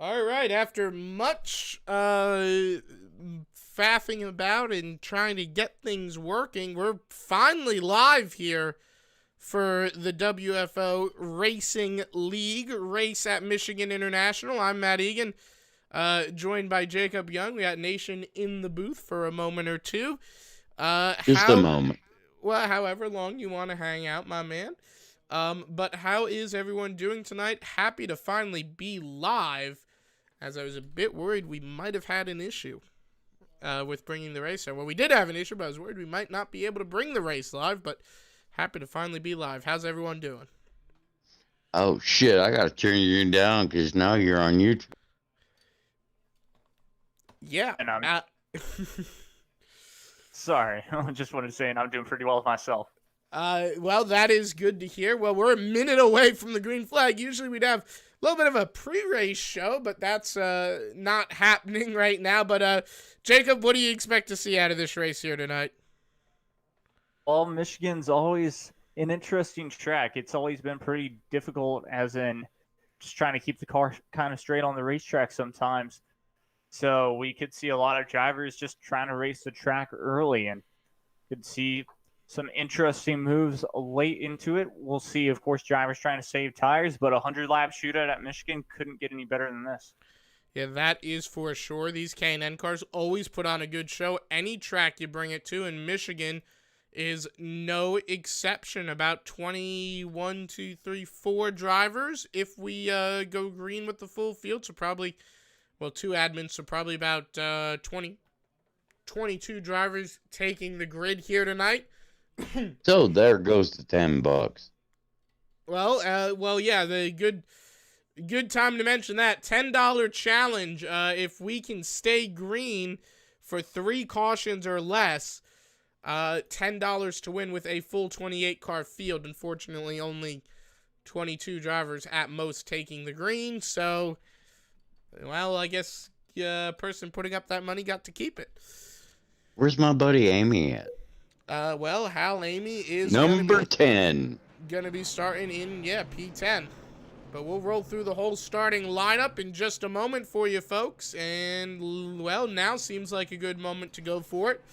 All right, after much faffing about and trying to get things working, we're finally live here for the WFO Racing Leauge race at Michigan International. I'm Matt Egan, joined by Jacob Young. We got Nation in the booth for a moment or two. Just a moment. Well, however long you want to hang out, my man. But how is everyone doing tonight? Happy to finally be live, as I was a bit worried we might have had an issue with bringing the race. Well, we did have an issue, but I was worried we might not be able to bring the race live, but happy to finally be live. How's everyone doing? Oh, shit, I gotta turn you down because now you're on YouTube. Yeah. And I'm sorry. I just wanted to say, and I'm doing pretty well with myself. Well, that is good to hear. Well, we're a minute away from the green flag. Usually we'd have a little bit of a pre-race show, but that's not happening right now. But Jacob, what do you expect to see out of this race here tonight? Well, Michigan's always an interesting track. It's always been pretty difficult, as in just trying to keep the car kind of straight on the racetrack sometimes. So we could see a lot of drivers just trying to race the track early, and could see some interesting moves late into it. We'll see, of course, drivers trying to save tires, but a 100-lap shootout at Michigan couldn't get any better than this. Yeah, that is for sure. These K&N cars always put on a good show. Any track you bring it to, and Michigan is no exception. About 21, 2, 3, 4 drivers if we go green with the full field. So probably, well, 2 admins, so probably about 22 drivers taking the grid here tonight. So there goes the $10. Well, yeah, the good time to mention that $10 challenge. If we can stay green for 3 cautions or less, $10 to win with a full 28 car field. Unfortunately, only 22 drivers at most taking the green. So, well, I guess person putting up that money got to keep it. Where's my buddy Amy at? Well, Hal Amy is number 10. Gonna be starting in P10. But we'll roll through the whole starting lineup in just a moment for you folks. And, well, now seems like a good moment to go for it.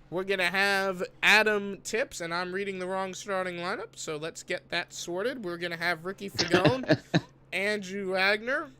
We're going to have Adam Tips, and I'm reading the wrong starting lineup, so let's get that sorted. We're going to have Ricky Fagone, Andrew Wagner,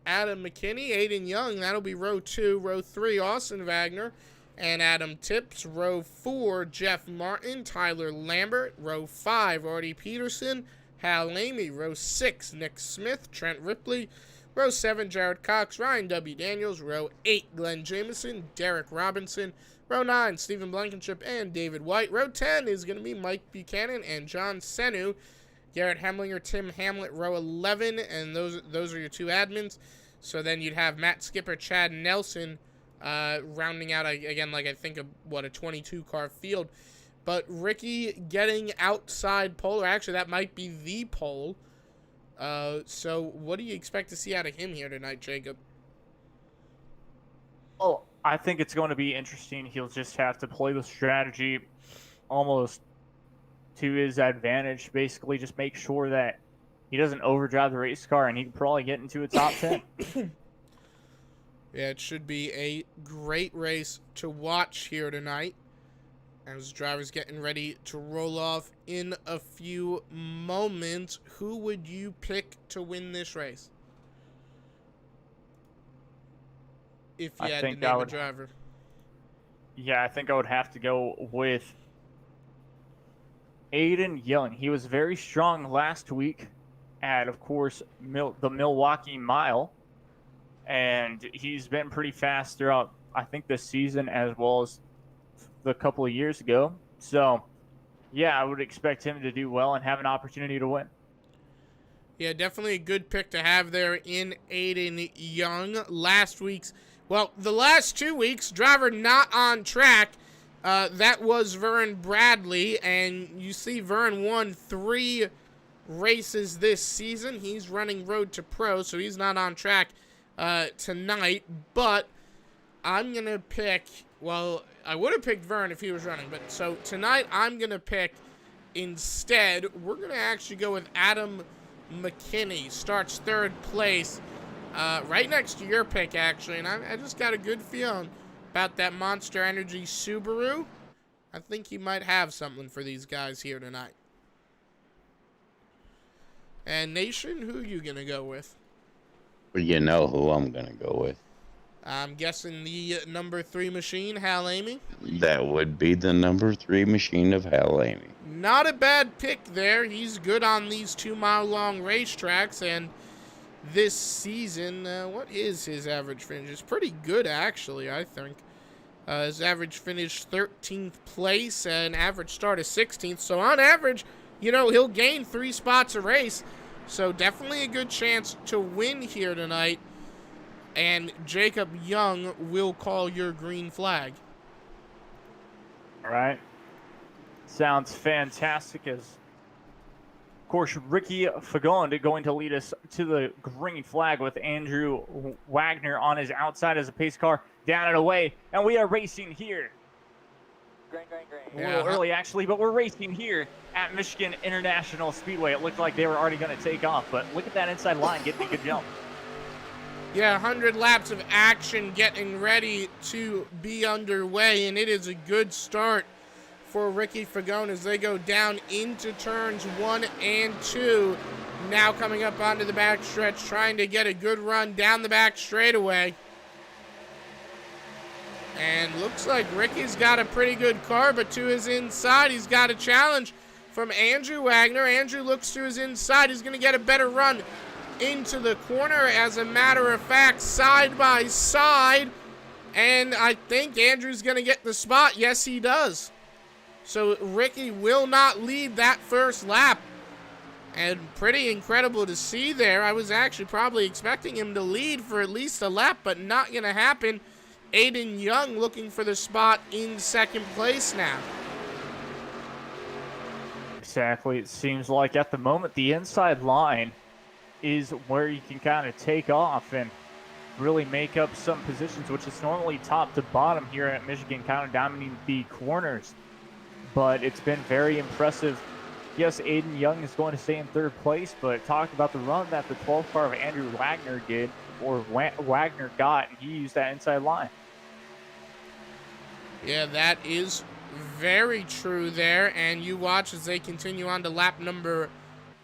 Adam McKinney, Aiden Young. That'll be row 2. Row 3, Austin Wagner and Adam Tips. Row 4, Jeff Martin, Tyler Lambert. Row 5, Artie Peterson, Hal Amy. Row 6, Nick Smith, Trent Ripley. Row 7, Jared Cox, Ryan W. Daniels. Row 8, Glenn Jameson, Derek Robinson. Row 9, Stephen Blankenship and David White. Row 10 is going to be Mike Buchanan and John Senu. Garrett Hemlinger, Tim Hamlet. Row 11, and those are your 2 admins. So then you'd have Matt Skipper, Chad Nelson, rounding out, again, like I think, a 22-car field. But Ricky getting outside pole, or actually that might be the pole. So what do you expect to see out of him here tonight, Jacob? Oh, I think it's going to be interesting. He'll just have to play the strategy almost to his advantage. Basically, just make sure that he doesn't overdrive the race car, and he can probably get into a top 10. Yeah, it should be a great race to watch here tonight, as drivers getting ready to roll off in a few moments. Who would you pick to win this race? If you had to name a driver. Yeah, I think I would have to go with Aiden Young. He was very strong last week at, of course, the Milwaukee Mile. And he's been pretty fast throughout, I think, this season as well as the couple of years ago. So, yeah, I would expect him to do well and have an opportunity to win. Yeah, definitely a good pick to have there in Aiden Young. The last 2 weeks, driver not on track. That was Vern Bradley, and you see Vern won 3 races this season. He's running Road to Pro, so he's not on track tonight. But I'm going to pick, well, I would have picked Vern if he was running, but so tonight I'm going to pick instead, we're going to actually go with Adam McKinney. Starts 3rd place right next to your pick, actually. And I just got a good feeling about that Monster Energy Subaru. I think he might have something for these guys here tonight. And Nation, who are you going to go with? Well, you know who I'm going to go with. I'm guessing the number 3 machine, Hal Amy. That would be the number 3 machine of Hal Amy. Not a bad pick there. He's good on these 2-mile-long racetracks. And this season, what is his average finish? It's pretty good, actually, I think. His average finish 13th place and average start is 16th. So on average, you know, he'll gain 3 spots a race. So definitely a good chance to win here tonight. And Jacob Young will call your green flag. All right. Sounds fantastic. As, of course, Ricky Fagonde going to lead us to the green flag with Andrew Wagner on his outside as a pace car down and away. And we are racing here. Green. A little early, actually, but we're racing here at Michigan International Speedway. It looked like they were already going to take off, but look at that inside line getting a good jump. Yeah, 100 laps of action getting ready to be underway, and it is a good start for Ricky Fagonde as they go down into turns 1 and 2. Now coming up onto the backstretch, trying to get a good run down the back straightaway. And looks like Ricky's got a pretty good car, but to his inside, he's got a challenge from Andrew Wagner. Andrew looks to his inside. He's going to get a better run into the corner, as a matter of fact, side by side. And I think Andrew's going to get the spot. Yes, he does. So Ricky will not lead that first lap. And pretty incredible to see there. I was actually probably expecting him to lead for at least a lap, but not going to happen. Aiden Young looking for the spot in second place now. Exactly. It seems like at the moment the inside line is where you can kind of take off and really make up some positions, which is normally top to bottom here at Michigan, kind of dominating the corners. But it's been very impressive. Yes, Aiden Young is going to stay in third place, but talk about the run that the 12th car of Andrew Wagner did, or Wagner got, and he used that inside line. Yeah, that is very true there. And you watch as they continue on to lap number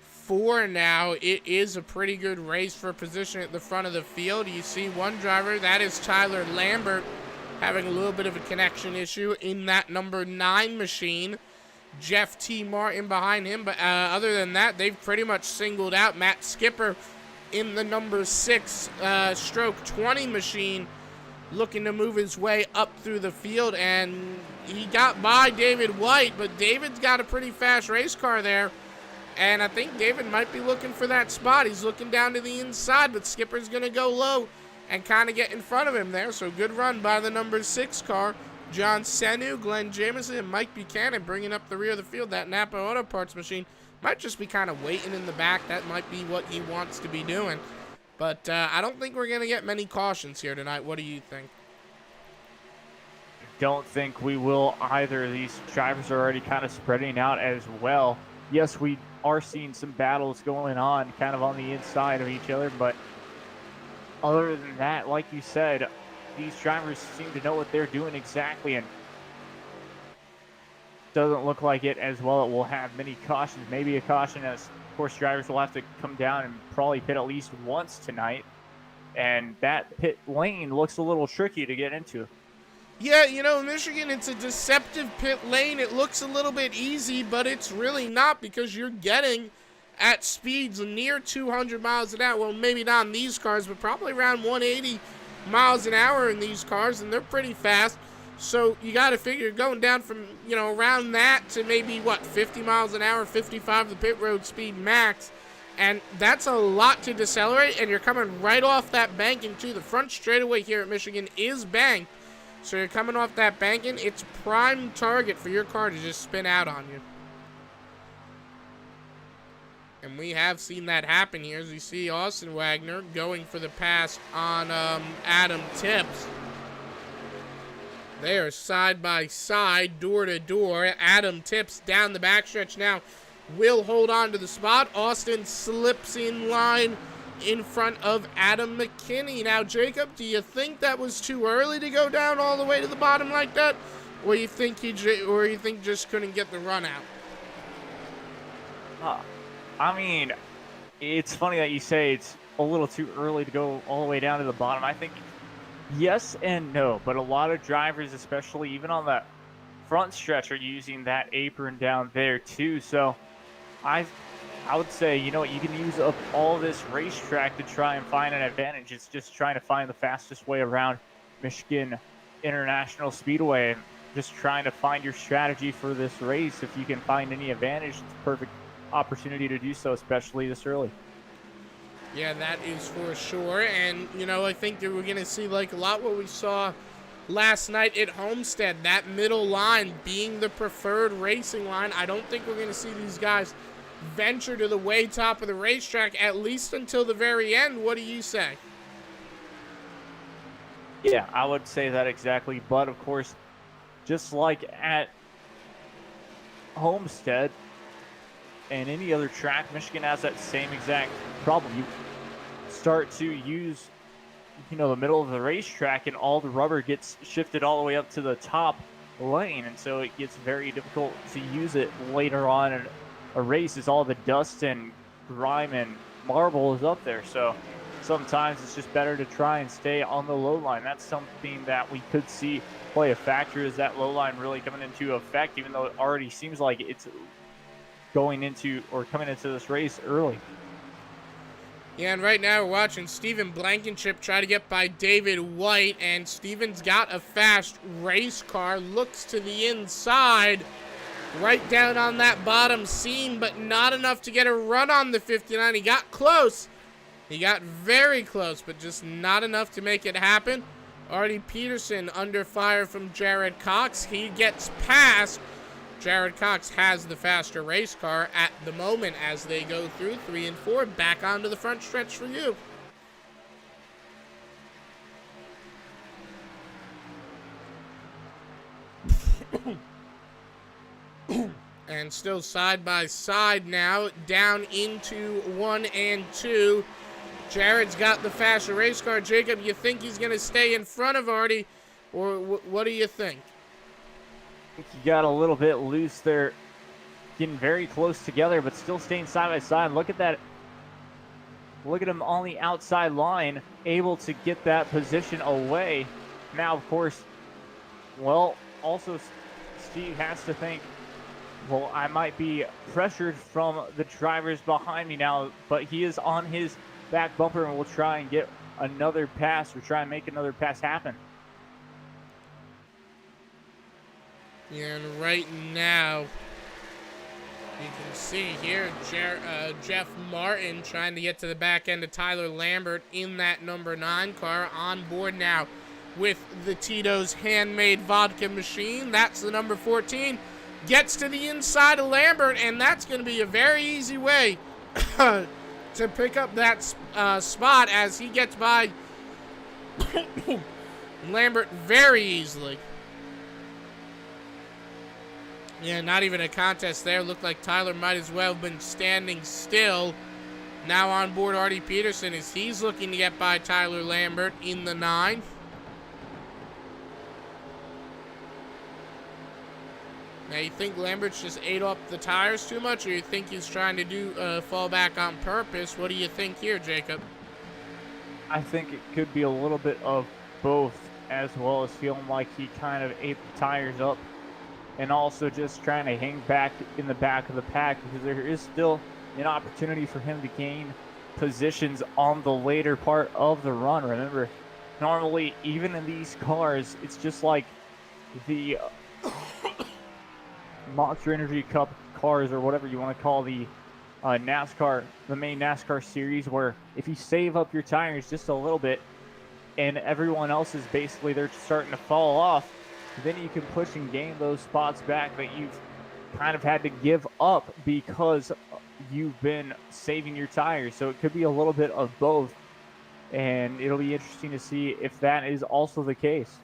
4 now. It is a pretty good race for position at the front of the field. You see one driver, that is Tyler Lambert, having a little bit of a connection issue in that number 9 machine. Jeff T. Martin behind him. But other than that, they've pretty much singled out Matt Skipper in the number 6 stroke 20 machine, looking to move his way up through the field. And he got by David White, but David's got a pretty fast race car there. And I think David might be looking for that spot. He's looking down to the inside, but Skipper's going to go low and kind of get in front of him there. So good run by the number 6 car. John Senu, Glenn Jameson, and Mike Buchanan bringing up the rear of the field. That Napa Auto Parts machine might just be kind of waiting in the back. That might be what he wants to be doing. But I don't think we're going to get many cautions here tonight. What do you think? Don't think we will either. These drivers are already kind of spreading out as well. Yes, we are seeing some battles going on kind of on the inside of each other, but other than that, like you said, these drivers seem to know what they're doing exactly, and doesn't look like it as well. It will have many cautions, maybe a caution, as of course drivers will have to come down and probably pit at least once tonight, and that pit lane looks a little tricky to get into. Yeah, you know, Michigan, it's a deceptive pit lane. It looks a little bit easy, but it's really not, because you're getting at speeds near 200 miles an hour. Well, maybe not in these cars, but probably around 180 miles an hour in these cars, and they're pretty fast. So you got to figure going down from, you know, around that to maybe, 50 miles an hour, 55 the pit road speed max. And that's a lot to decelerate, and you're coming right off that banking too. The front straightaway here at Michigan is banked. So you're coming off that banking, it's prime target for your car to just spin out on you. And we have seen that happen here, as you see Austin Wagner going for the pass on Adam Tips. They are side by side, door to door. Adam Tips down the backstretch now will hold on to the spot. Austin slips in line in front of Adam McKinney. Now, Jacob, do you think that was too early to go down all the way to the bottom like that? Or you think just couldn't get the run out? I mean, it's funny that you say it's a little too early to go all the way down to the bottom. I think yes and no, but a lot of drivers, especially even on the front stretch, are using that apron down there too. So I would say, you know what, you can use up all this racetrack to try and find an advantage. It's just trying to find the fastest way around Michigan International Speedway and just trying to find your strategy for this race. If you can find any advantage, it's a perfect opportunity to do so, especially this early. Yeah, that is for sure. And, you know, I think that we're going to see like a lot what we saw last night at Homestead, that middle line being the preferred racing line. I don't think we're going to see these guys venture to the way top of the racetrack, at least until the very end. What do you say? Yeah, I would say that exactly. But, of course, just like at Homestead and any other track, Michigan has that same exact problem. You start to use, you know, the middle of the racetrack and all the rubber gets shifted all the way up to the top lane. And so it gets very difficult to use it later on in a race as all the dust and grime and marble is up there. So sometimes it's just better to try and stay on the low line. That's something that we could see play a factor, is that low line really coming into effect, even though it already seems like it's going into or coming into this race early. Yeah, and right now we're watching Steven Blankenship try to get by David White, and Steven's got a fast race car, looks to the inside, right down on that bottom seam, but not enough to get a run on the 59. He got close. He got very close, but just not enough to make it happen. Artie Peterson under fire from Jared Cox. He gets past. Jared Cox has the faster race car at the moment as they go through 3 and 4. Back onto the front stretch for you. And still side by side now, down into 1 and 2. Jared's got the faster race car. Jacob, you think he's going to stay in front of Artie, or what do you think? I think he got a little bit loose there, getting very close together, but still staying side by side. Look at that. Look at him on the outside line, able to get that position away. Now, of course, well, also Steve has to think, well, I might be pressured from the drivers behind me now, but he is on his back bumper and will try and get another pass or try and make another pass happen. Yeah, and right now, you can see here Jeff Martin trying to get to the back end of Tyler Lambert in that number 9 car, on board now with the Tito's handmade vodka machine. That's the number 14. Gets to the inside of Lambert, and that's going to be a very easy way to pick up that spot as he gets by Lambert very easily. Yeah, not even a contest there. Looked like Tyler might as well have been standing still. Now on board Artie Peterson as he's looking to get by Tyler Lambert in the 9. Now, you think Lambert's just ate up the tires too much, or you think he's trying to do fall back on purpose? What do you think here, Jacob? I think it could be a little bit of both, as well as feeling like he kind of ate the tires up and also just trying to hang back in the back of the pack, because there is still an opportunity for him to gain positions on the later part of the run. Remember, normally, even in these cars, it's just like the Monster Energy Cup cars, or whatever you want to call the NASCAR, the main NASCAR series, where if you save up your tires just a little bit and everyone else is basically they're starting to fall off, then you can push and gain those spots back that you've kind of had to give up because you've been saving your tires. So it could be a little bit of both, and it'll be interesting to see if that is also the case.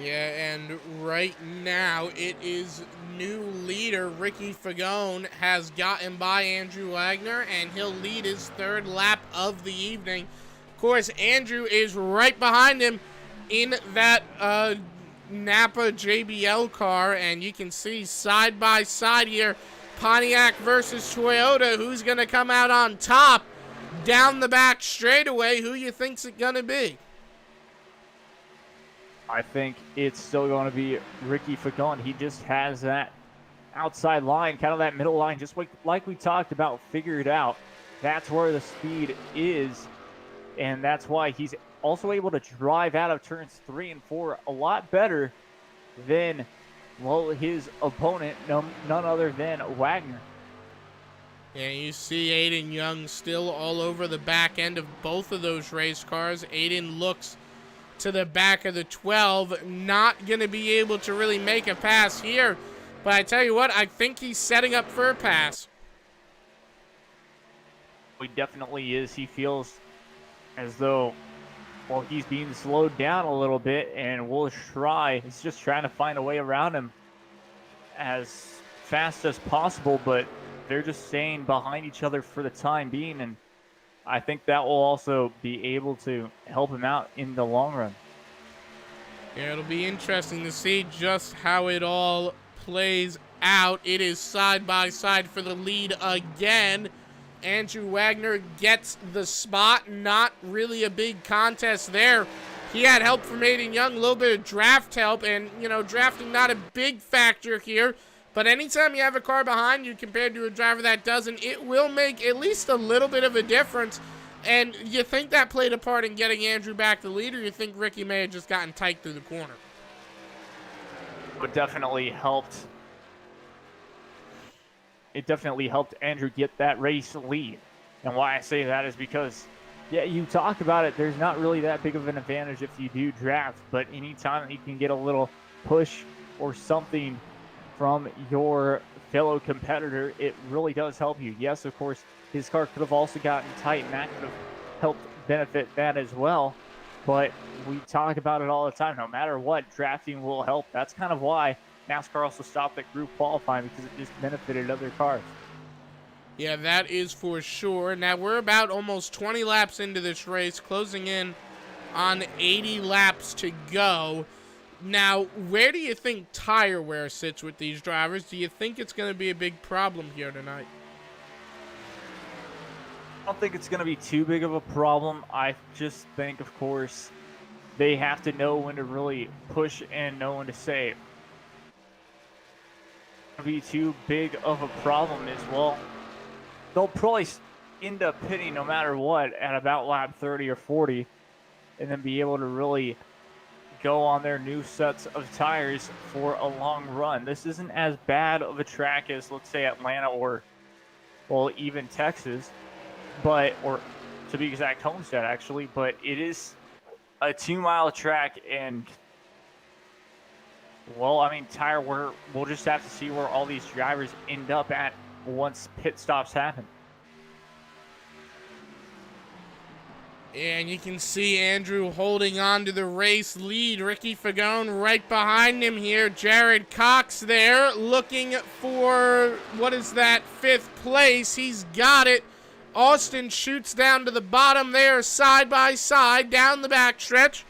Yeah, and right now it is new leader Ricky Fagone has gotten by Andrew Wagner, and he'll lead his third lap of the evening. Of course, Andrew is right behind him in that Napa JBL car, and you can see side by side here, Pontiac versus Toyota. Who's going to come out on top down the back straightaway? Who you think's it going to be? I think it's still going to be Ricky Fagone. He just has that outside line, kind of that middle line, just like we talked about, figured out. That's where the speed is, and that's why he's also able to drive out of turns 3 and 4 a lot better than, well, his opponent, none other than Wagner. Yeah, you see Aiden Young still all over the back end of both of those race cars. Aiden looks to the back of the 12, not going to be able to really make a pass here. But I tell you what, I think he's setting up for a pass. He definitely is. He feels as though, well, he's being slowed down a little bit, and we'll try. He's just trying to find a way around him as fast as possible, but they're just staying behind each other for the time being, and I think that will also be able to help him out in the long run. Yeah, it'll be interesting to see just how it all plays out. It is side by side for the lead again. Andrew Wagner gets the spot. Not really a big contest there. He had help from Aiden Young, a little bit of draft help, and, you know, drafting not a big factor here. But anytime you have a car behind you compared to a driver that doesn't, it will make at least a little bit of a difference. And you think that played a part in getting Andrew back the lead, or you think Ricky may have just gotten tight through the corner? It definitely helped. It definitely helped Andrew get that race lead. And why I say that is because, yeah, you talk about it, there's not really that big of an advantage if you do draft, but anytime you can get a little push or something from your fellow competitor, it really does help you. Yes, of course, his car could have also gotten tight, and that could have helped benefit that as well. But we talk about it all the time. No matter what, drafting will help. That's kind of why NASCAR also stopped at group qualifying, because it just benefited other cars. Yeah, that is for sure. Now, we're about almost 20 laps into this race, closing in on 80 laps to go. Now, where do you think tire wear sits with these drivers? Do you think it's going to be a big problem here tonight? I don't think it's going to be too big of a problem. I just think, of course, they have to know when to really push and know when to save. It'll be too big of a problem as well. They'll probably end up pitting no matter what at about lap 30 or 40, and then be able to really go on their new sets of tires for a long run. This isn't as bad of a track as, let's say, Atlanta or, well, even Texas, but, or to be exact, Homestead actually, but it is a 2-mile track, and, well, I mean, tire wear, we'll just have to see where all these drivers end up at once pit stops happen. And you can see Andrew holding on to the race lead. Ricky Fagone right behind him here. Jared Cox there looking for, what is that, 5th place. He's got it. Austin shoots down to the bottom there, side by side, down the backstretch.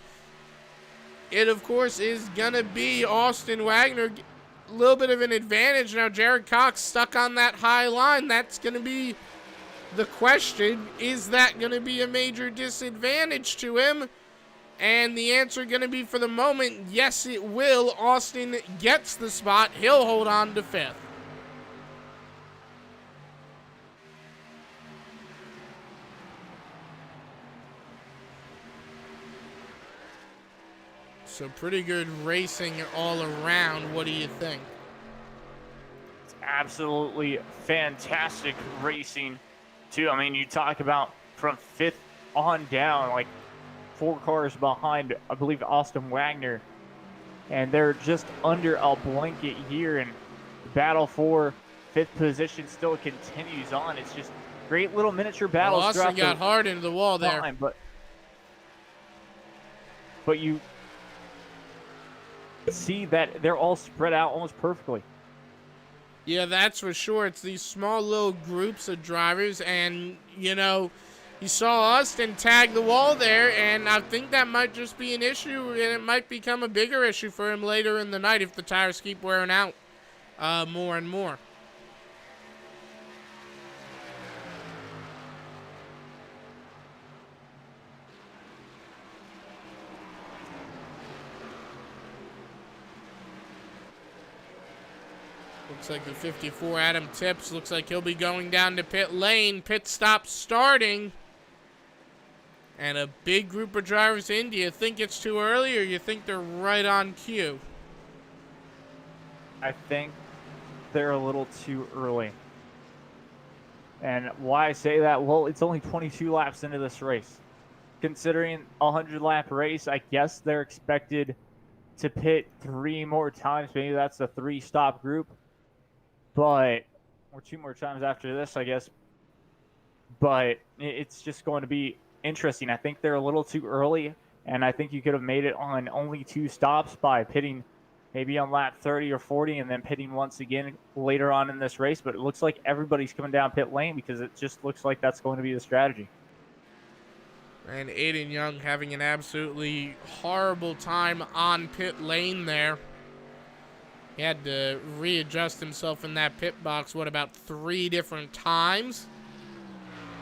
It, of course, is going to be Austin Wagner. A little bit of an advantage. Now, Jared Cox stuck on that high line. That's going to be the question. Is that going to be a major disadvantage to him? And the answer going to be, for the moment, yes, it will. Austin gets the spot. He'll hold on to 5th. So pretty good racing all around. What do you think? It's absolutely fantastic racing, too. I mean, you talk about from 5th on down, like 4 cars behind, I believe, Austin Wagner. And they're just under a blanket here, and the battle for 5th position still continues on. It's just great little miniature battles. Well, Austin got hard into the wall there. But you see that they're all spread out almost perfectly. Yeah, that's for sure. It's these small little groups of drivers, and, you know, you saw Austin tag the wall there, and I think that might just be an issue, and it might become a bigger issue for him later in the night if the tires keep wearing out more and more. Looks like the 54 Adam Tips looks like he'll be going down to pit lane. Pit stop starting. And a big group of drivers in. Do you think it's too early, or you think they're right on cue? I think they're a little too early. And why I say that, well, it's only 22 laps into this race. Considering a 100-lap race, I guess they're expected to pit 3 more times. Maybe that's a 3-stop group. But, or 2 more times after this, I guess. But it's just going to be interesting. I think they're a little too early, and I think you could have made it on only 2 stops by pitting maybe on lap 30 or 40 and then pitting once again later on in this race. But it looks like everybody's coming down pit lane because it just looks like that's going to be the strategy. And Aiden Young having an absolutely horrible time on pit lane there. He had to readjust himself in that pit box, about 3 different times?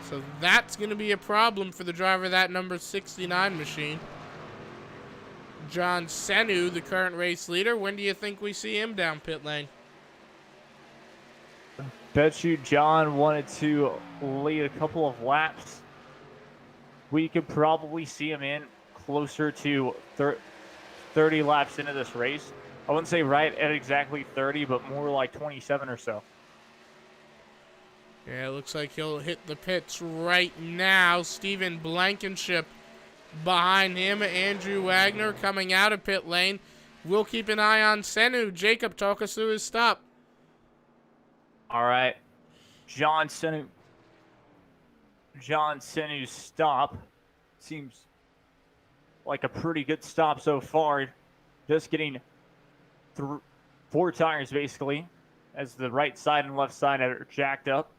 So that's going to be a problem for the driver of that number 69 machine. John Senu, the current race leader, when do you think we see him down pit lane? Bet you John wanted to lead a couple of laps. We could probably see him in closer to 30 laps into this race. I wouldn't say right at exactly 30, but more like 27 or so. Yeah, it looks like he'll hit the pits right now. Steven Blankenship behind him. Andrew Wagner coming out of pit lane. We'll keep an eye on Senu. Jacob, talk us through his stop. All right. John Senu's stop seems like a pretty good stop so far. Just getting 4 tires basically, as the right side and left side are jacked up.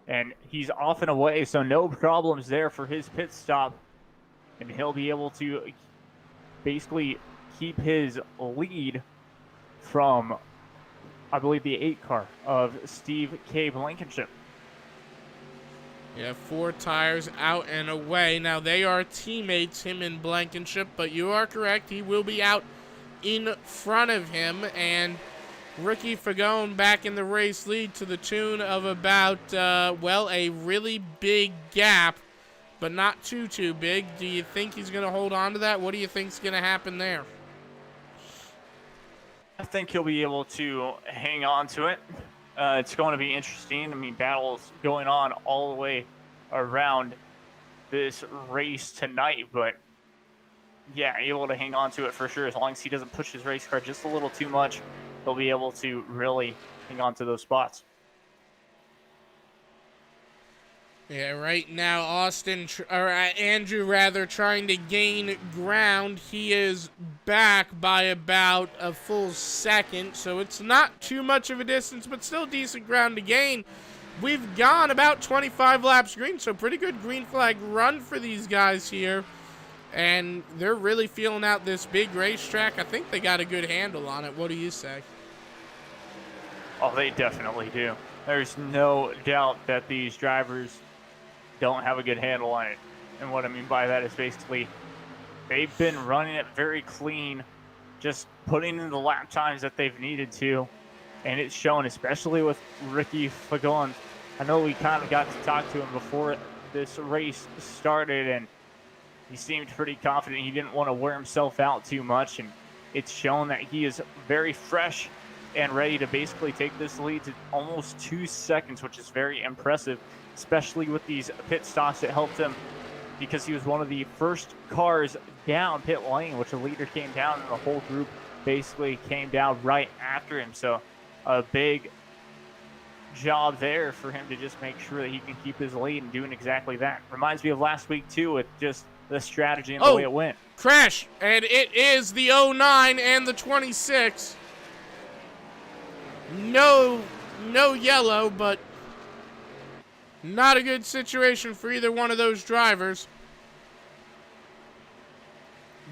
And he's off and away, so no problems there for his pit stop. And he'll be able to basically keep his lead from, I believe, the 8 car of Steve K. Blankenship. Yeah, 4 tires out and away. Now, they are teammates, him and Blankenship, but you are correct. He will be out in front of him, and Ricky Fagone back in the race lead to the tune of about, a really big gap, but not too big. Do you think he's going to hold on to that? What do you think's going to happen there? I think he'll be able to hang on to it. It's going to be interesting. I mean, battles going on all the way around this race tonight, but yeah, able to hang on to it for sure. As long as he doesn't push his race car just a little too much, he'll be able to really hang on to those spots. Yeah, right now, Andrew trying to gain ground. He is back by about a full second, so it's not too much of a distance, but still decent ground to gain. We've gone about 25 laps green, so pretty good green flag run for these guys here. And they're really feeling out this big racetrack. I think they got a good handle on it. What do you say? Oh, they definitely do. There's no doubt that these drivers don't have a good handle on it. And what I mean by that is basically they've been running it very clean, just putting in the lap times that they've needed to. And it's shown, especially with Ricky Fagone. I know we kind of got to talk to him before this race started, and he seemed pretty confident. He didn't want to wear himself out too much, and it's shown that he is very fresh and ready to basically take this lead to almost 2 seconds, which is very impressive, especially with these pit stops that helped him because he was one of the first cars down pit lane, which the leader came down, and the whole group basically came down right after him. So a big job there for him to just make sure that he can keep his lead and doing exactly that. Reminds me of last week, too, with just the strategy and the way it went. Crash, and it is the 09 and the 26. No yellow, but not a good situation for either one of those drivers.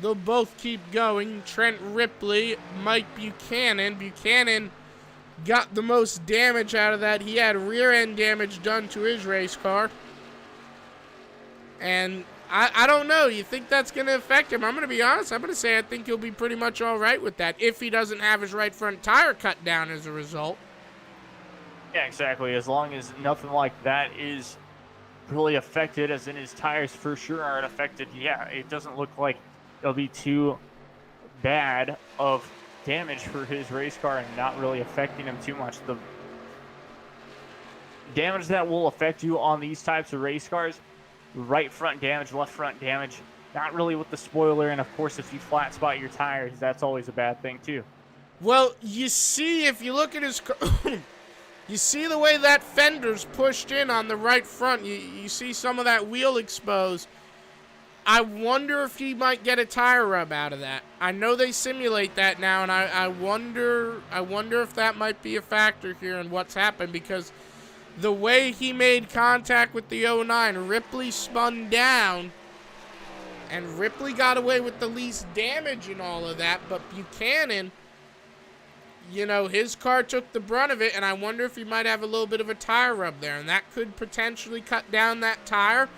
They'll both keep going. Trent Ripley, Mike Buchanan. Buchanan got the most damage out of that. He had rear end damage done to his race car. And I don't know. You think that's going to affect him? I'm going to be honest. I'm going to say I think he'll be pretty much all right with that if he doesn't have his right front tire cut down as a result. Yeah, exactly. As long as nothing like that is really affected, as in his tires for sure aren't affected, yeah, it doesn't look like it'll be too bad of damage for his race car and not really affecting him too much. The damage that will affect you on these types of race cars, right front damage, left front damage, not really with the spoiler, and of course if you flat spot your tires, that's always a bad thing too. Well, you see, if you look at his car, you see the way that fender's pushed in on the right front. You see some of that wheel exposed. I wonder if he might get a tire rub out of that. I know they simulate that now, and I wonder if that might be a factor here in what's happened, because the way he made contact with the 09, Ripley spun down, and Ripley got away with the least damage in all of that, but Buchanan, you know, his car took the brunt of it, and I wonder if he might have a little bit of a tire rub there, and that could potentially cut down that tire.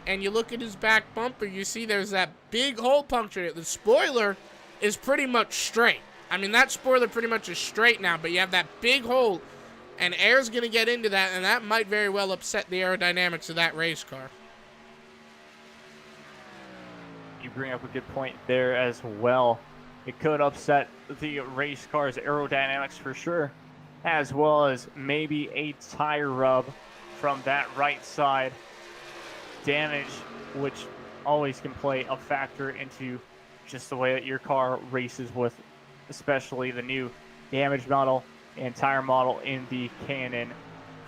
And you look at his back bumper, you see there's that big hole punctured. The spoiler is pretty much straight. I mean, that spoiler pretty much is straight now, but you have that big hole, and air's going to get into that, and that might very well upset the aerodynamics of that race car. You bring up a good point there as well. It could upset the race car's aerodynamics for sure, as well as maybe a tire rub from that right side damage, which always can play a factor into just the way that your car races with, especially the new damage model and tire model in the K&N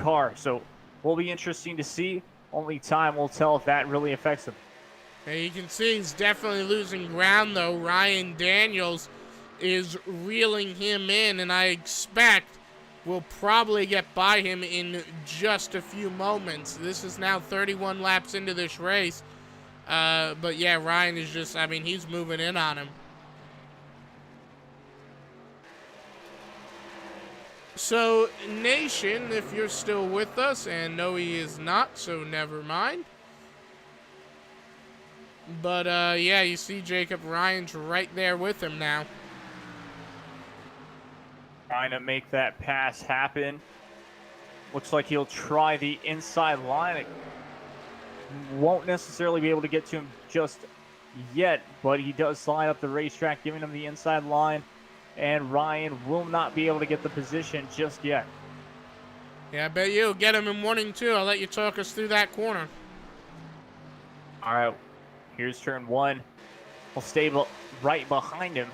car. So will be interesting to see. Only time will tell if that really affects him. And you can see he's definitely losing ground, though. Ryan Daniels is reeling him in, and I expect we'll probably get by him in just a few moments. This is now 31 laps into this race. But yeah, Ryan is just, I mean, he's moving in on him. So, Nation, if you're still with us, and no, he is not, so never mind. But, yeah, you see Jacob Ryan's right there with him now. Trying to make that pass happen. Looks like he'll try the inside line. It won't necessarily be able to get to him just yet, but he does slide up the racetrack, giving him the inside line, and Ryan will not be able to get the position just yet. Yeah, I bet you'll get him in 1 and 2. I'll let you talk us through that corner. All right, here's turn 1. We'll stay right behind him,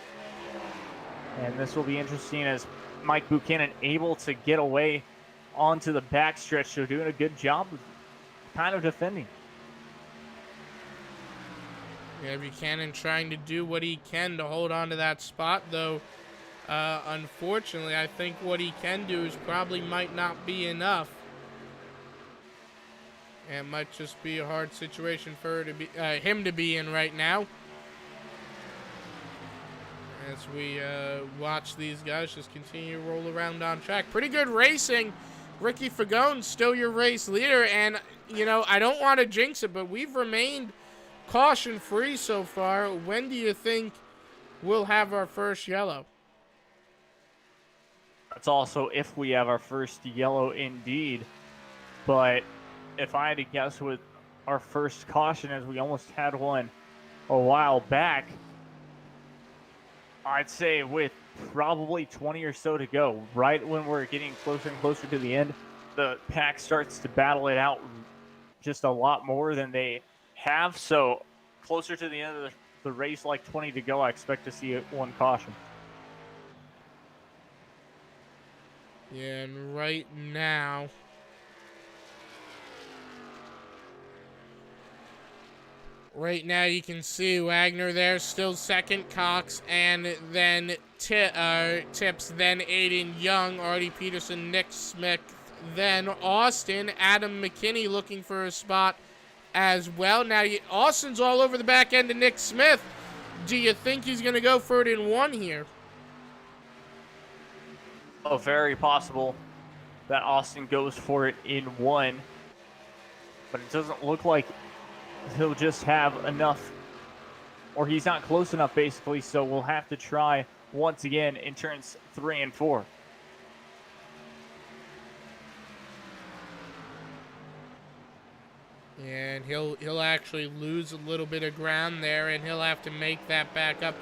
and this will be interesting as Mike Buchanan able to get away onto the backstretch, so doing a good job of kind of defending. Yeah, Buchanan trying to do what he can to hold on to that spot, though unfortunately I think what he can do is probably might not be enough. And it might just be a hard situation for him to be in right now. As we watch these guys just continue to roll around on track. Pretty good racing. Ricky Fagone still your race leader. And, you know, I don't want to jinx it, but we've remained caution-free so far. When do you think we'll have our first yellow? That's also if we have our first yellow indeed. But if I had to guess with our first caution, as we almost had one a while back, I'd say with probably 20 or so to go, right when we're getting closer and closer to the end, the pack starts to battle it out just a lot more than they have. So closer to the end of the race, like 20 to go, I expect to see one caution. Yeah, and right now, Right now you can see Wagner there, still second, Cox, and then Tips, then Aiden Young, Artie Peterson, Nick Smith, then Austin, Adam McKinney looking for a spot as well. Now Austin's all over the back end of Nick Smith. Do you think he's going to go for it in one here? Oh, very possible that Austin goes for it in one, but it doesn't look like he'll just have enough, or he's not close enough basically, so we'll have to try once again in turns 3 and 4. And he'll actually lose a little bit of ground there, and he'll have to make that back up.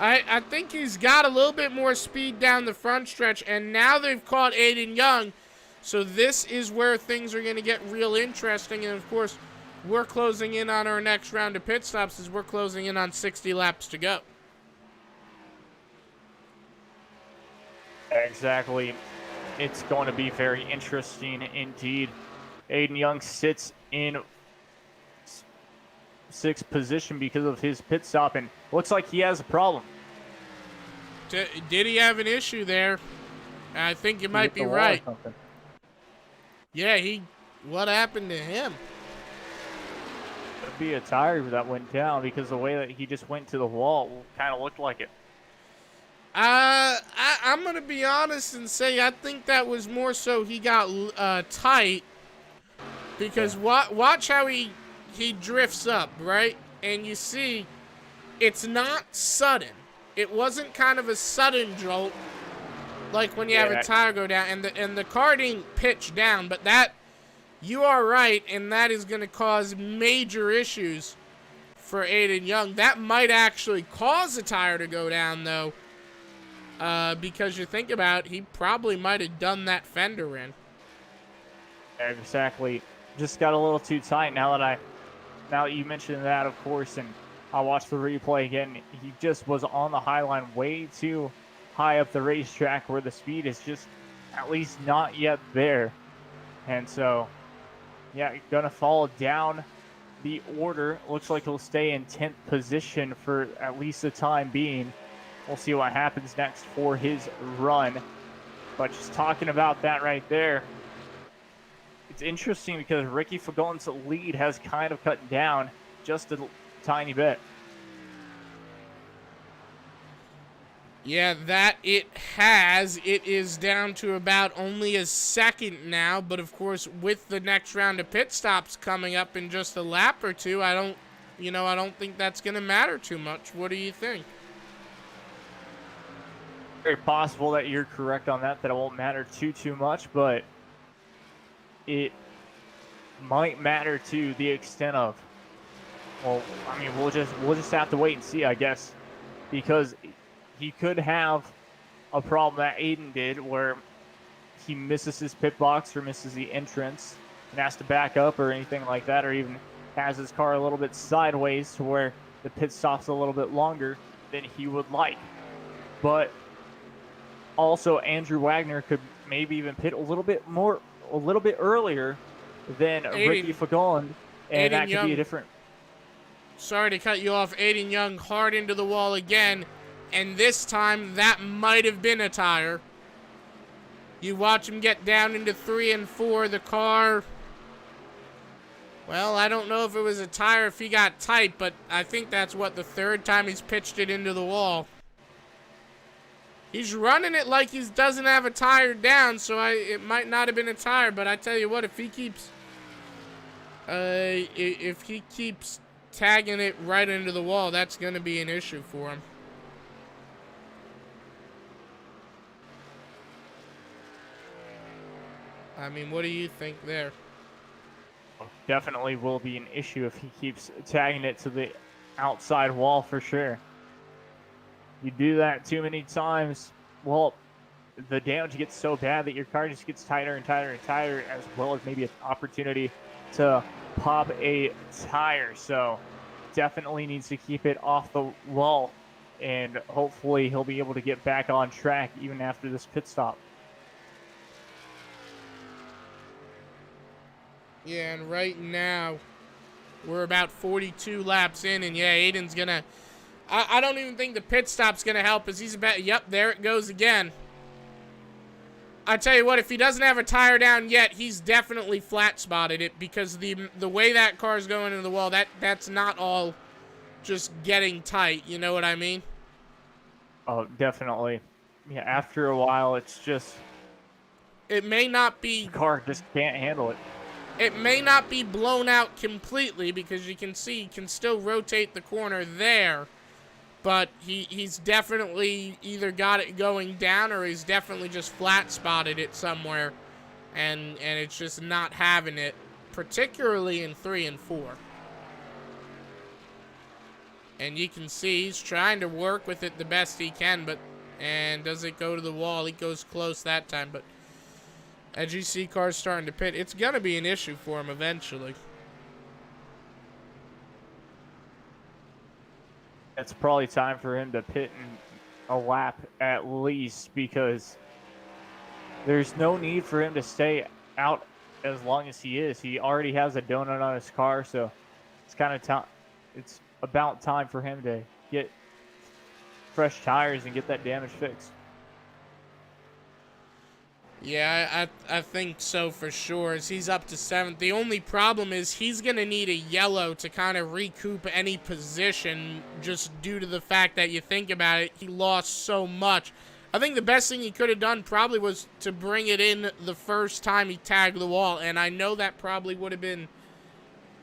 I think he's got a little bit more speed down the front stretch, and now they've caught Aiden Young, so this is where things are going to get real interesting. And of course, we're closing in on our next round of pit stops as we're closing in on 60 laps to go. Exactly. It's going to be very interesting indeed. Aiden Young sits in 6th position because of his pit stop, and looks like he has a problem. Did he have an issue there? I think you might be right. Yeah, what happened to him? Could be a tire that went down, because the way that he just went to the wall kind of looked like it. I'm going to be honest and say I think that was more so he got tight, because watch how he drifts up, right? And you see, it's not sudden. It wasn't kind of a sudden jolt like when you have a tire go down, and the car didn't pitch down, but that, you are right, and that is going to cause major issues for Aiden Young. That might actually cause the tire to go down, though, because you think about it, he probably might have done that fender in. Exactly. Just got a little too tight now that you mentioned that, of course, and I watched the replay again. He just was on the high line way too high up the racetrack, where the speed is just at least not yet there. And so, yeah, gonna fall down the order. Looks like he'll stay in 10th position for at least the time being. We'll see what happens next for his run. But just talking about that right there, it's interesting because Ricky Fagon's lead has kind of cut down just a tiny bit. Yeah, that it has. It is down to about only a second now, but of course, with the next round of pit stops coming up in just a lap or two, I don't think that's going to matter too much. What do you think? Very possible that you're correct on that it won't matter too much, but it might matter to the extent of, well, I mean, we'll just have to wait and see, I guess, because he could have a problem that Aiden did, where he misses his pit box or misses the entrance and has to back up or anything like that, or even has his car a little bit sideways to where the pit stop's a little bit longer than he would like. But also, Andrew Wagner could maybe even pit a little bit earlier than Ricky Fagon, and that could be a different. Sorry to cut you off. Aiden Young hard into the wall again, and this time that might have been a tire. You watch him get down into 3 and 4. The car, well, I don't know if it was a tire, if he got tight, but I think that's the third time he's pitched it into the wall. He's running it like he doesn't have a tire down, so it might not have been a tire. But I tell you what, if he keeps tagging it right into the wall, that's going to be an issue for him. I mean, what do you think there? Definitely will be an issue if he keeps tagging it to the outside wall for sure. You do that too many times, well, the damage gets so bad that your car just gets tighter and tighter and tighter, as well as maybe an opportunity to pop a tire. So definitely needs to keep it off the wall, and hopefully he'll be able to get back on track even after this pit stop. Yeah, and right now, We're about 42 laps in, and yeah, Aiden's gonna... I don't even think the pit stop's gonna help us. He's about... Yep, there it goes again. I tell you what, if he doesn't have a tire down yet, he's definitely flat spotted it, because the way that car's going into the wall, that's not all just getting tight. You know what I mean? Oh, definitely. Yeah, after a while, it's just... It may not be... The car just can't handle it. It may not be blown out completely, because you can see he can still rotate the corner there. But he's definitely either got it going down, or he's definitely just flat spotted it somewhere. And it's just not having it, particularly in 3 and 4. And you can see he's trying to work with it the best he can, but... And does it go to the wall? He goes close that time, but... As you see cars starting to pit, it's going to be an issue for him eventually. It's probably time for him to pit in a lap at least, because there's no need for him to stay out as long as he is. He already has a donut on his car, so it's kind of time. It's about time for him to get fresh tires and get that damage fixed. Yeah, I think so for sure, as he's up to 7th. The only problem is he's going to need a yellow to kind of recoup any position, just due to the fact that, you think about it, he lost so much. I think the best thing he could have done probably was to bring it in the first time he tagged the wall, and I know that probably would have been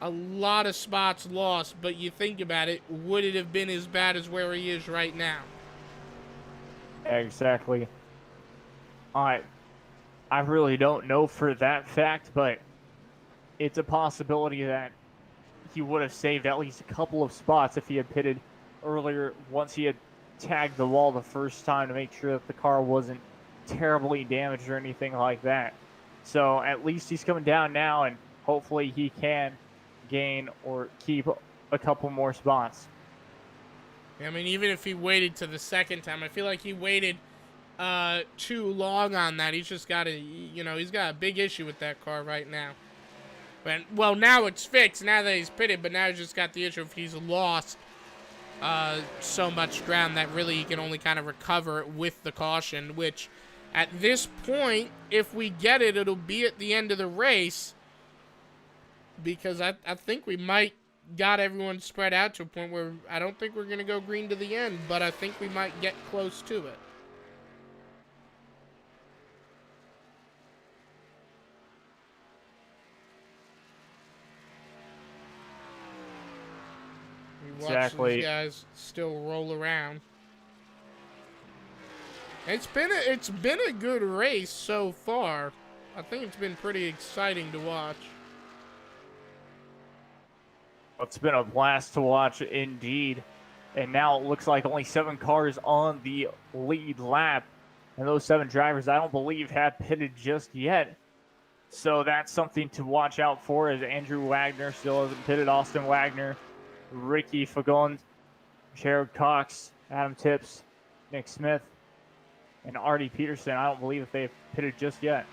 a lot of spots lost, but you think about it, would it have been as bad as where he is right now? Exactly. I really don't know for that fact, but it's a possibility that he would have saved at least a couple of spots if he had pitted earlier, once he had tagged the wall the first time, to make sure that the car wasn't terribly damaged or anything like that. So at least he's coming down now, and hopefully he can gain or keep a couple more spots. I mean, even if he waited to the second time, I feel like he waited too long on that. He's just got he's got a big issue with that car right now. But, well, now it's fixed, now that he's pitted, but now he's just got the issue of he's lost so much ground that really he can only kind of recover it with the caution, which at this point, if we get it, it'll be at the end of the race, because I think we might got everyone spread out to a point where I don't think we're going to go green to the end, but I think we might get close to it. Exactly. These guys still roll around. It's been a good race so far. I think it's been pretty exciting to watch. It's been a blast to watch indeed. And now it looks like only 7 cars on the lead lap. And those 7 drivers, I don't believe, have pitted just yet. So that's something to watch out for, as Andrew Wagner still hasn't pitted. Austin Wagner, Ricky Fagon, Jared Cox, Adam Tips, Nick Smith, and Artie Peterson. I don't believe that they've pitted just yet.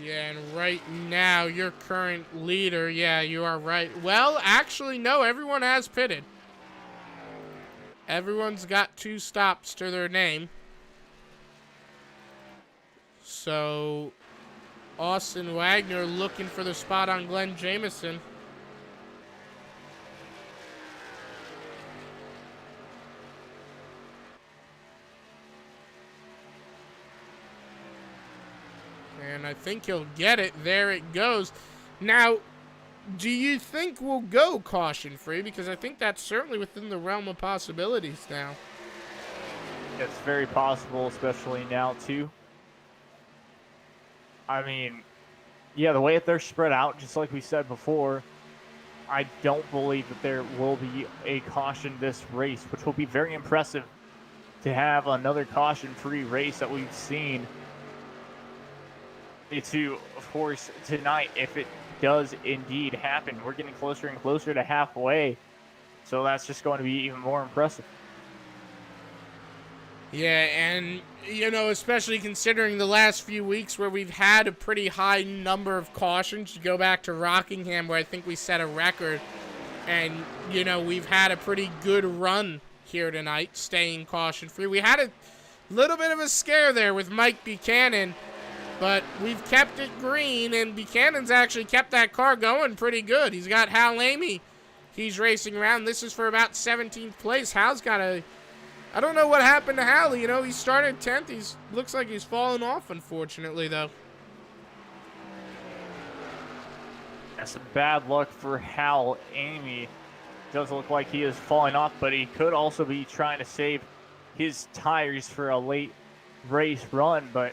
Yeah, and right now, your current leader, yeah, you are right. Well, actually, no, everyone has pitted. Everyone's got 2 stops to their name. So, Austin Wagner looking for the spot on Glenn Jamieson. And I think he'll get it. There it goes. Now, do you think we'll go caution-free? Because I think that's certainly within the realm of possibilities now. It's very possible, especially now, too. I mean, yeah, the way that they're spread out, just like we said before, I don't believe that there will be a caution this race, which will be very impressive to have another caution-free race that we've seen. To, of course, tonight, if it does indeed happen, we're getting closer and closer to halfway, so that's just going to be even more impressive. Yeah, and, you know, especially considering the last few weeks where we've had a pretty high number of cautions. You go back to Rockingham, where I think we set a record, and, you know, we've had a pretty good run here tonight, staying caution-free. We had a little bit of a scare there with Mike Buchanan, but we've kept it green, and Buchanan's actually kept that car going pretty good. He's got Hal Amy. He's racing around. This is for about 17th place. Hal's got a... I don't know what happened to Hal. You know, he started 10th. Looks like he's fallen off, unfortunately, though. That's some bad luck for Hal Amy. Does look like he is falling off, but he could also be trying to save his tires for a late race run. But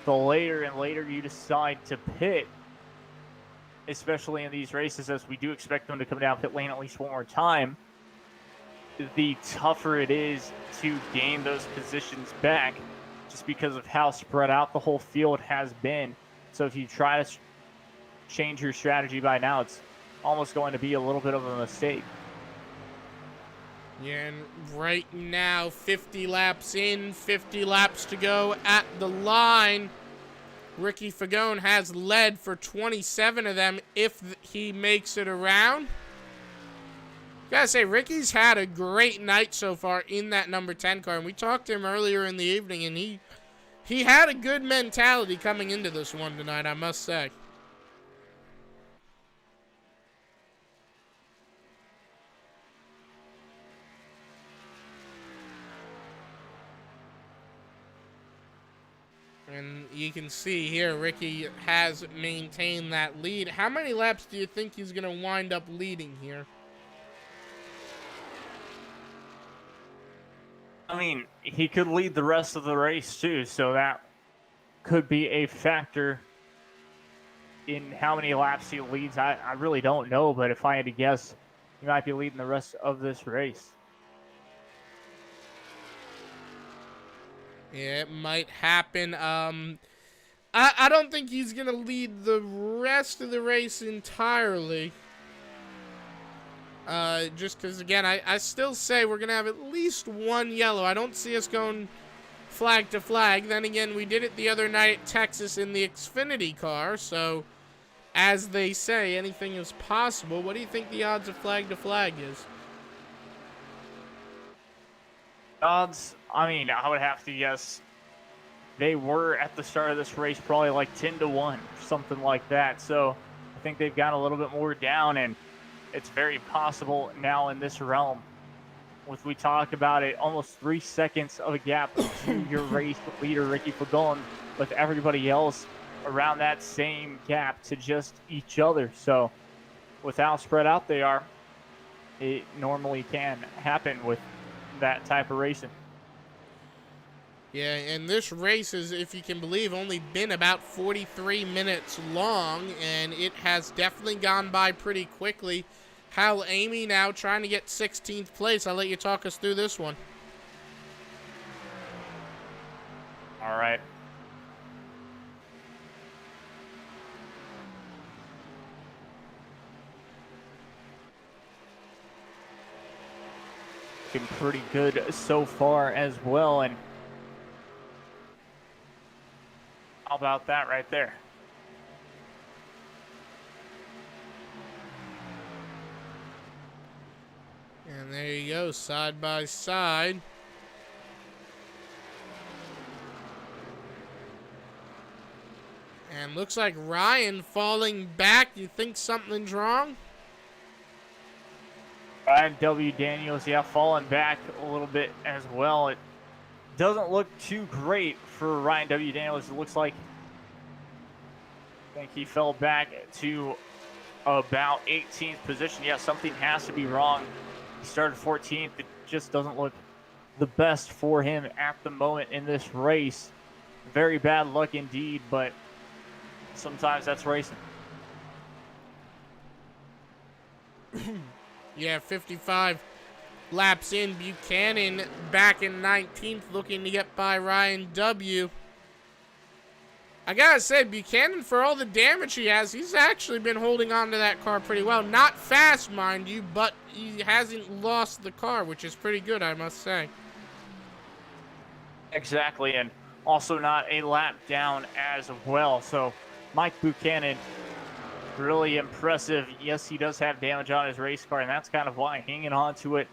the later and later you decide to pit, especially in these races, as we do expect them to come down pit lane at least one more time, the tougher it is to gain those positions back, just because of how spread out the whole field has been. So if you try to change your strategy by now, it's almost going to be a little bit of a mistake. Yeah, and right now, 50 laps in, 50 laps to go at the line. Ricky Fagone has led for 27 of them if he makes it around. Gotta say, Ricky's had a great night so far in that number 10 car, and we talked to him earlier in the evening, and he had a good mentality coming into this one tonight, I must say. And you can see here, Ricky has maintained that lead. How many laps do you think he's going to wind up leading here? I mean, he could lead the rest of the race too, so that could be a factor in how many laps he leads. I really don't know, but if I had to guess, he might be leading the rest of this race. Yeah, it might happen. I don't think he's going to lead the rest of the race entirely. Just because, again, I still say we're going to have at least one yellow. I don't see us going flag to flag. Then again, we did it the other night at Texas in the Xfinity car. So, as they say, anything is possible. What do you think the odds of flag to flag is? Odds, I mean, I would have to guess they were at the start of this race probably like 10-1, something like that. So I think they've got a little bit more down, and it's very possible now in this realm. With we talk about it, almost 3 seconds of a gap to your race leader, Ricky Fagone, with everybody else around that same gap to just each other. So with how spread out they are, it normally can happen with that type of racing. Yeah, and this race is, if you can believe, only been about 43 minutes long, and it has definitely gone by pretty quickly. Hal Amy now trying to get 16th place. I'll let you talk us through this one. All right. Looking pretty good so far as well, and how about that right there? And there you go, side by side. And looks like Ryan falling back. You think something's wrong? Ryan W. Daniels, yeah, falling back a little bit as well. It doesn't look too great for Ryan W. Daniels. It looks like I think he fell back to about 18th position. Yeah, something has to be wrong. He started 14th. It just doesn't look the best for him at the moment in this race. Very bad luck indeed, but sometimes that's racing. Yeah, 55 laps in. Buchanan back in 19th, looking to get by Ryan W. I gotta say, Buchanan, for all the damage he has, he's actually been holding on to that car pretty well. Not fast, mind you, but he hasn't lost the car, which is pretty good, I must say. Exactly, and also not a lap down as well. So Mike Buchanan, really impressive. Yes, he does have damage on his race car, and that's kind of why hanging on to it,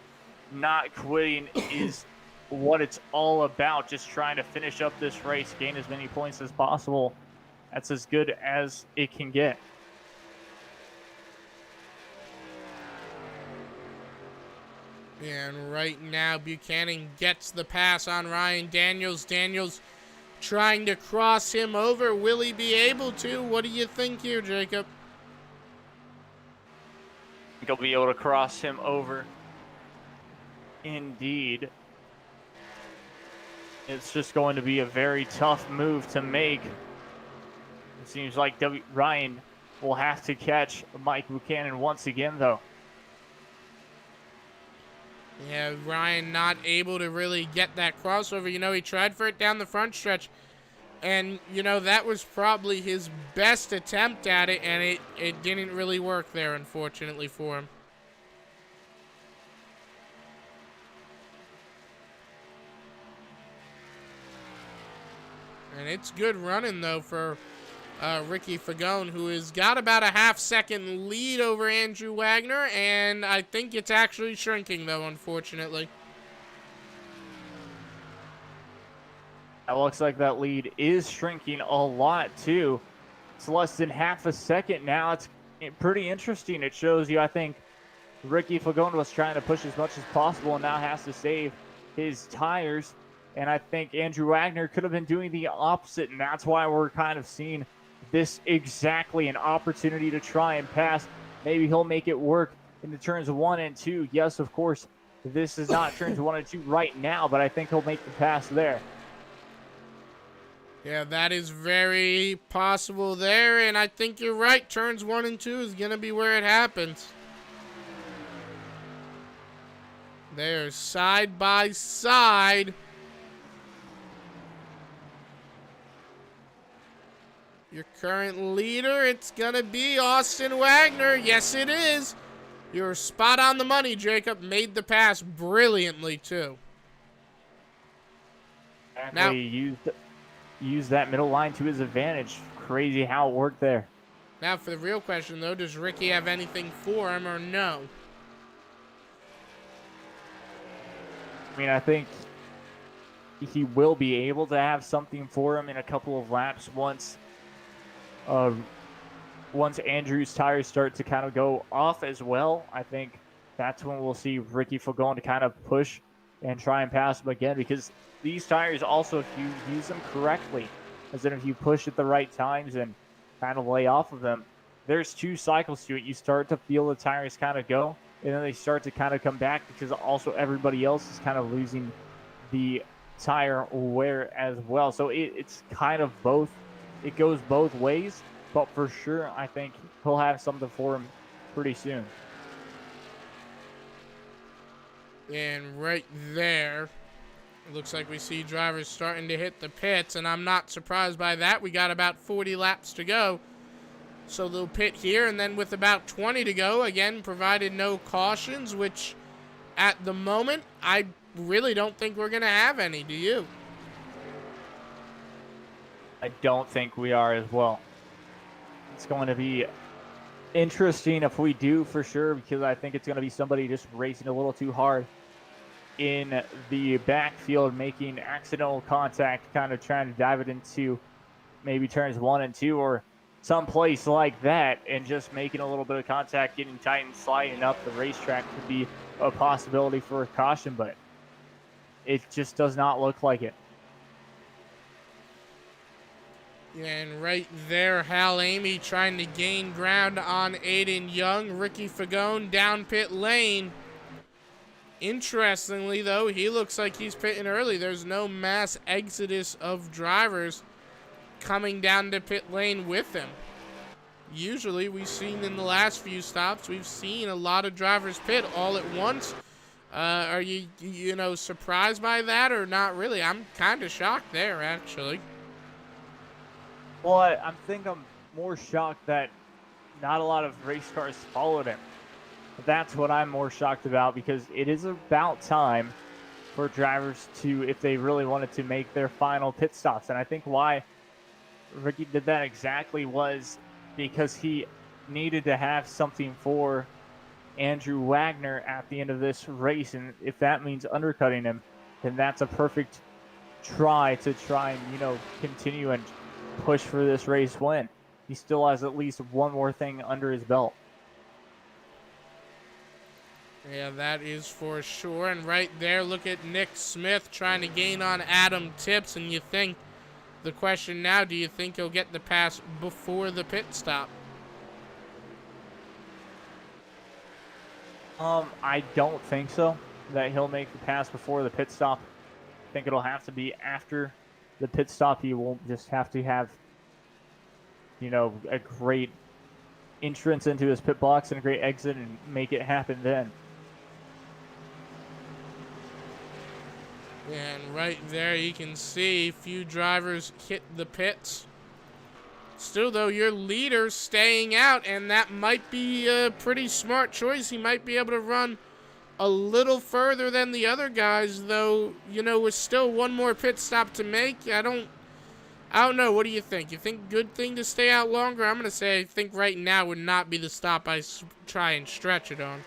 not quitting is what it's all about. Just trying to finish up this race, gain as many points as possible. That's as good as it can get. And right now, Buchanan gets the pass on Ryan Daniels. Daniels trying to cross him over. Will he be able to? What do you think here, Jacob? I think he'll be able to cross him over. Indeed. It's just going to be a very tough move to make. It seems like Ryan will have to catch Mike Buchanan once again, though. Yeah, Ryan not able to really get that crossover. You know, he tried for it down the front stretch. And, you know, that was probably his best attempt at it. And it didn't really work there, unfortunately, for him. And it's good running, though, for Ricky Fagone, who has got about a half-second lead over Andrew Wagner, and I think it's actually shrinking, though, unfortunately. It looks like that lead is shrinking a lot, too. It's less than half a second now. It's pretty interesting. It shows you, I think, Ricky Fagone was trying to push as much as possible and now has to save his tires. And I think Andrew Wagner could have been doing the opposite, and that's why we're kind of seeing this exactly, an opportunity to try and pass. Maybe he'll make it work in the turns 1 and 2. Yes, of course, this is not turns 1 and 2 right now, but I think he'll make the pass there. Yeah, that is very possible there, and I think you're right. Turns 1 and 2 is going to be where it happens. They're side by side. Your current leader, it's going to be Austin Wagner. Yes, it is. You're spot on the money, Jacob. Made the pass brilliantly, too. Now, used that middle line to his advantage. Crazy how it worked there. Now, for the real question, though, does Ricky have anything for him or no? I mean, I think he will be able to have something for him in a couple of laps once Andrew's tires start to kind of go off as well. I think that's when we'll see Ricky Fagone to kind of push and try and pass him again, because these tires also, if you use them correctly, as in if you push at the right times and kind of lay off of them, there's 2 cycles to it. You start to feel the tires kind of go, and then they start to kind of come back, because also everybody else is kind of losing the tire wear as well. So it's kind of both. It goes both ways, but for sure, I think he'll have something for him pretty soon. And right there, it looks like we see drivers starting to hit the pits, and I'm not surprised by that. We got about 40 laps to go. So they'll pit here, and then with about 20 to go, again, provided no cautions, which at the moment, I really don't think we're going to have any. Do you? I don't think we are as well. It's going to be interesting if we do, for sure, because I think it's going to be somebody just racing a little too hard in the backfield, making accidental contact, kind of trying to dive it into maybe turns 1 and 2 or someplace like that, and just making a little bit of contact, getting tight and sliding up the racetrack could be a possibility for a caution, but it just does not look like it. And right there, Hal Amy trying to gain ground on Aiden Young. Ricky Fagone down pit lane. Interestingly, though, he looks like he's pitting early. There's no mass exodus of drivers coming down to pit lane with him. Usually, we've seen in the last few stops, we've seen a lot of drivers pit all at once. Are you surprised by that or not really? I'm kind of shocked there, actually. Well, I think I'm more shocked that not a lot of race cars followed him. That's what I'm more shocked about, because it is about time for drivers to, if they really wanted to make their final pit stops. And I think why Ricky did that exactly was because he needed to have something for Andrew Wagner at the end of this race. And if that means undercutting him, then that's a perfect try and, continue and push for this race win. He still has at least one more thing under his belt. Yeah, that is for sure. And right there, look at Nick Smith trying to gain on Adam Tips. And you think, the question now, do you think he'll get the pass before the pit stop? I don't think so, that he'll make the pass before the pit stop. I think it'll have to be after the pit stop. He won't just have to have, a great entrance into his pit box and a great exit and make it happen then. And right there, you can see a few drivers hit the pits. Still, though, your leader's staying out, and that might be a pretty smart choice. He might be able to run a little further than the other guys, though, with still one more pit stop to make. I don't know. What do you think? You think good thing to stay out longer? I'm going to say I think right now would not be the stop I try and stretch it on.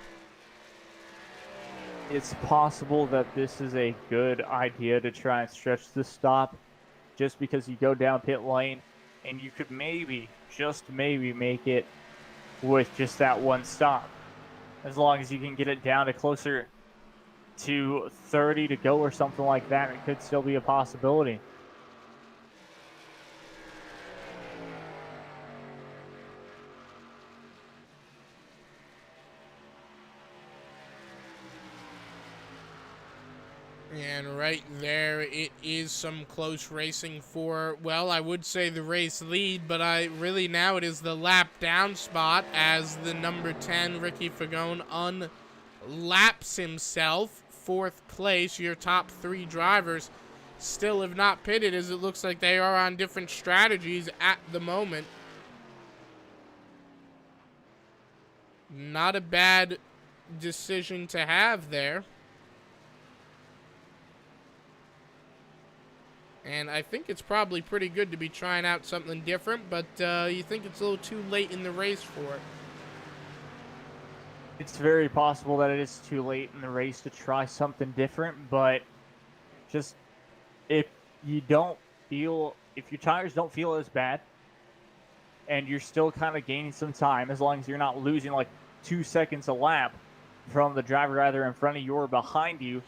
It's possible that this is a good idea to try and stretch the stop just because you go down pit lane and you could maybe, just maybe, make it with just that one stop. As long as you can get it down to closer to 30 to go or something like that, it could still be a possibility. And right there, it is some close racing for, well, I would say the race lead, but now it is the lap down spot as the number 10, Ricky Fagone, unlaps himself. 4th place. Your top 3 drivers still have not pitted, as it looks like they are on different strategies at the moment. Not a bad decision to have there. And I think it's probably pretty good to be trying out something different, but you think it's a little too late in the race for it. It's very possible that it is too late in the race to try something different, but just if your tires don't feel as bad and you're still kind of gaining some time, as long as you're not losing like 2 seconds a lap from the driver either in front of you or behind you,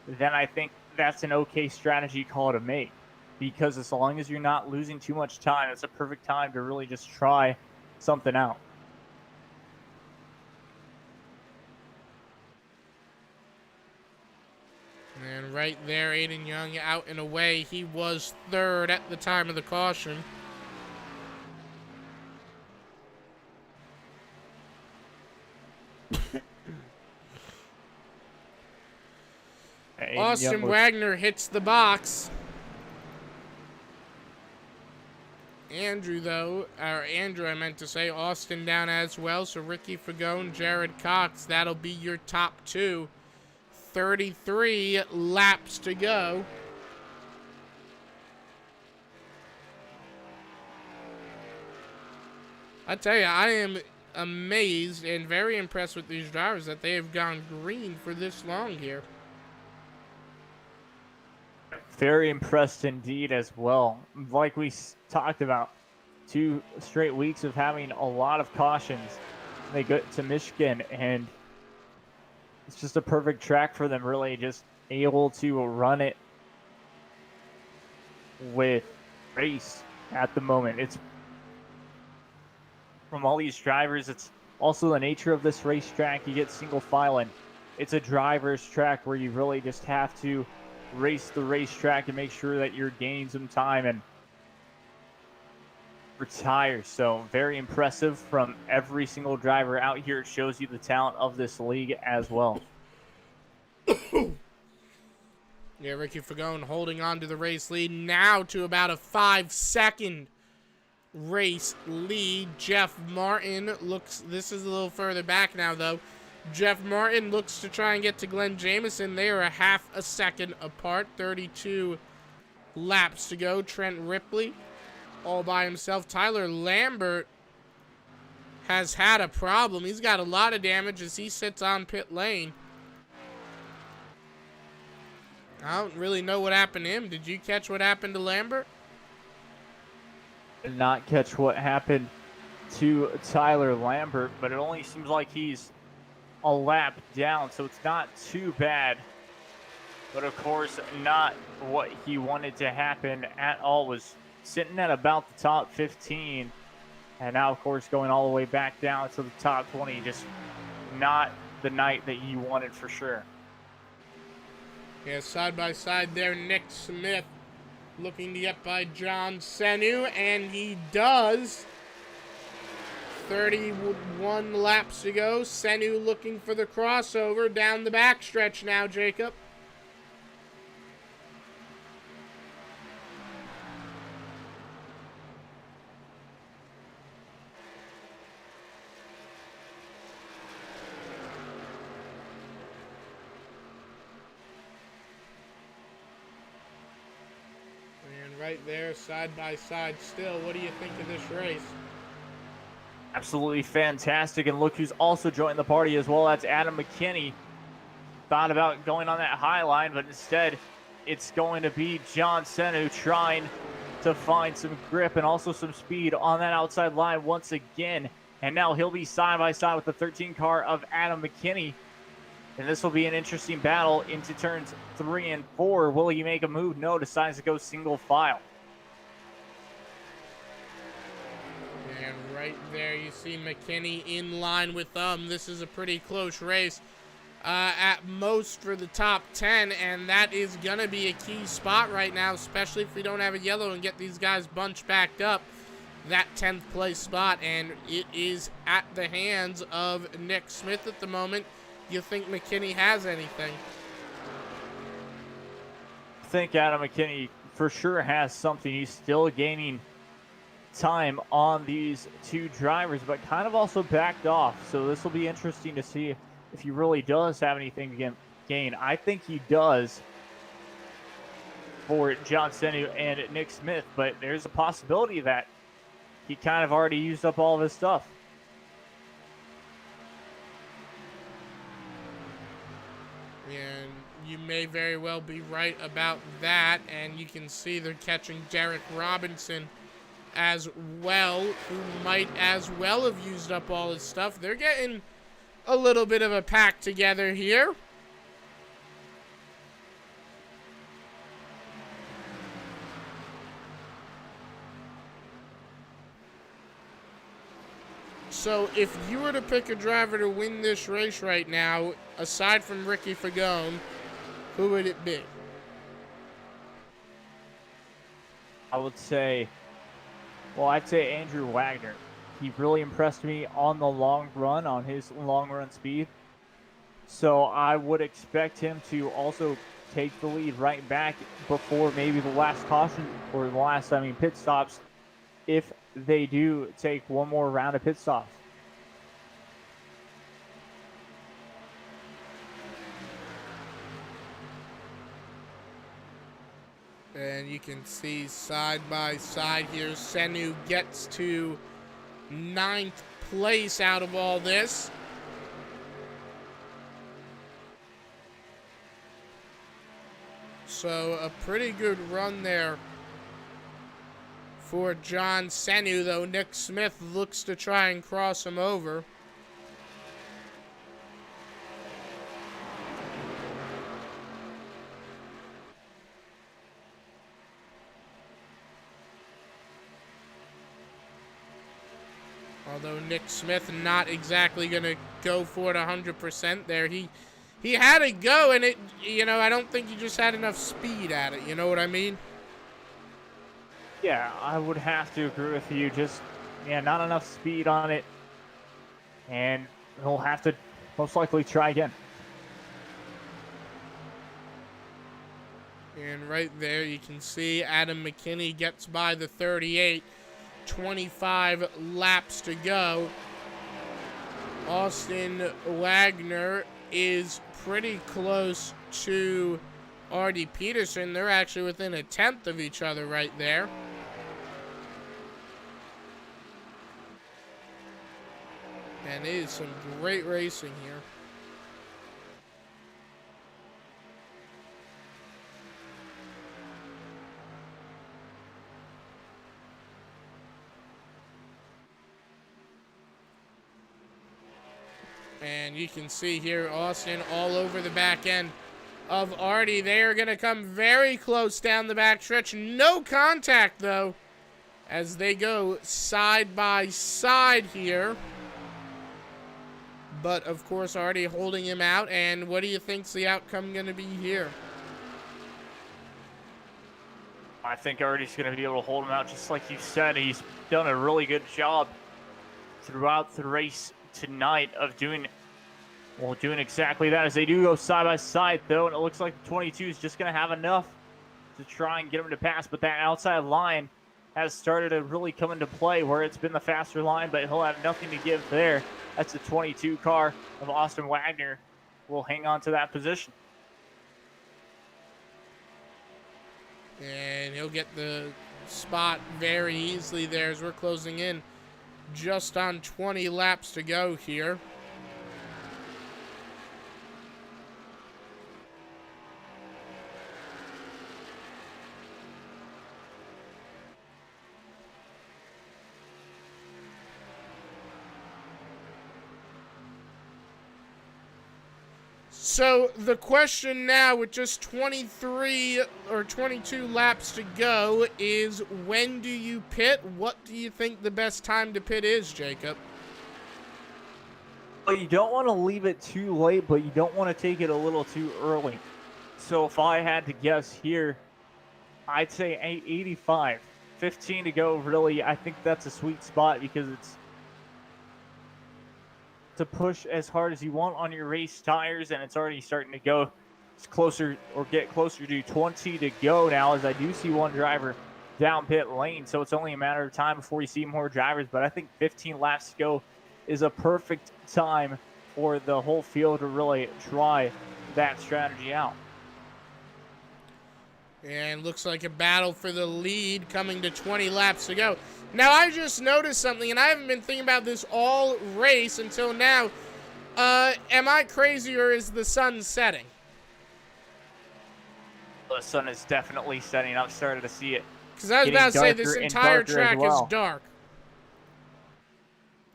then I think that's an okay strategy call to make. Because as long as you're not losing too much time, it's a perfect time to really just try something out. And right there, Aiden Young out and away. He was 3rd at the time of the caution. Austin Wagner hits the box. Andrew, I meant to say, Austin down as well. So Ricky Fagone, Jared Cox, that'll be your top 2. 33 laps to go. I tell you, I am amazed and very impressed with these drivers that they have gone green for this long here. Very impressed indeed as well. Like we talked about, 2 straight weeks of having a lot of cautions. They go to Michigan, and it's just a perfect track for them, really, just able to run it with race at the moment. It's from all these drivers, it's also the nature of this racetrack. You get single file, and it's a driver's track where you really just have to race the racetrack and make sure that you're gaining some time and retire. So very impressive from every single driver out here. It shows you the talent of this league as well. Yeah, Ricky Fagone holding on to the race lead now to about a 5-second race lead. Jeff Martin this is a little further back now though. Jeff Martin looks to try and get to Glenn Jamieson. They are a half a second apart. 32 laps to go. Trent Ripley all by himself. Tyler Lambert has had a problem. He's got a lot of damage as he sits on pit lane. I don't really know what happened to him. Did you catch what happened to Lambert? Did not catch what happened to Tyler Lambert, but it only seems like he's a lap down, so it's not too bad. But of course, not what he wanted to happen at all. Was sitting at about the top 15, and now, of course, going all the way back down to the top 20. Just not the night that you wanted for sure. Yeah, side by side there, Nick Smith looking to get by John Senu, and he does. 31 laps to go. Senu looking for the crossover down the backstretch now, Jacob. And right there, side by side still. What do you think of this race? Absolutely fantastic, and look who's also joined the party as well. That's Adam McKinney. Thought about going on that high line, but instead it's going to be John Senu trying to find some grip and also some speed on that outside line once again. And now he'll be side by side with the 13 car of Adam McKinney. And this will be an interesting battle into turns 3 and 4. Will he make a move? No, decides to go single file. And right there, you see McKinney in line with them. This is a pretty close race at most for the top 10, and that is going to be a key spot right now, especially if we don't have a yellow and get these guys bunched back up. That 10th place spot, and it is at the hands of Nick Smith at the moment. You think McKinney has anything? I think Adam McKinney for sure has something. He's still gaining time on these two drivers, but kind of also backed off. So this will be interesting to see if he really does have anything to gain. I think he does for John Senu and Nick Smith, but there's a possibility that he kind of already used up all of his stuff. And you may very well be right about that, and you can see they're catching Derek Robinson as well, who might as well have used up all his stuff. They're getting a little bit of a pack together here. So if you were to pick a driver to win this race right now, aside from Ricky Fagone, who would it be? I would say, well, I'd say Andrew Wagner. He really impressed me on the long run, on his long run speed. So I would expect him to also take the lead right back before maybe the last caution, or the last, pit stops, if they do take one more round of pit stops. And you can see side by side here, Senu gets to 9th place out of all this. So a pretty good run there for John Senu, though Nick Smith looks to try and cross him over. Although Nick Smith not exactly going to go for it 100% there. He had a go, and it, I don't think he just had enough speed at it. You know what I mean? Yeah, I would have to agree with you. Just, not enough speed on it. And he'll have to most likely try again. And right there you can see Adam McKinney gets by the 38. 25 laps to go. Austin Wagner is pretty close to Artie Peterson. They're actually within a tenth of each other right there. And it is some great racing here. And you can see here Austin all over the back end of Artie. They are going to come very close down the backstretch. No contact, though, as they go side by side here. But, of course, Artie holding him out. And what do you think's the outcome going to be here? I think Artie's going to be able to hold him out just like you said. He's done a really good job throughout the race tonight of doing exactly that, as they do go side by side, though, and it looks like the 22 is just going to have enough to try and get him to pass. But that outside line has started to really come into play, where it's been the faster line, but he'll have nothing to give there. That's the 22 car of Austin Wagner will hang on to that position. And he'll get the spot very easily there as we're closing in just on 20 laps to go here. So the question now, with just 23 or 22 laps to go, is when do you pit? What do you think the best time to pit is, Jacob? Well, you don't want to leave it too late, but you don't want to take it a little too early. So if I had to guess here, I'd say 8:85. 15 to go, really. I think that's a sweet spot, because it's to push as hard as you want on your race tires, and it's already starting to go closer, or get closer to 20 to go now, as I do see one driver down pit lane. So it's only a matter of time before you see more drivers, but I think 15 laps to go is a perfect time for the whole field to really try that strategy out. And looks like a battle for the lead coming to 20 laps to go. Now, I just noticed something, and I haven't been thinking about this all race until now. Am I crazy, or is the sun setting? The sun is definitely setting. I've started to see it. Because I was about to say, this entire track is dark.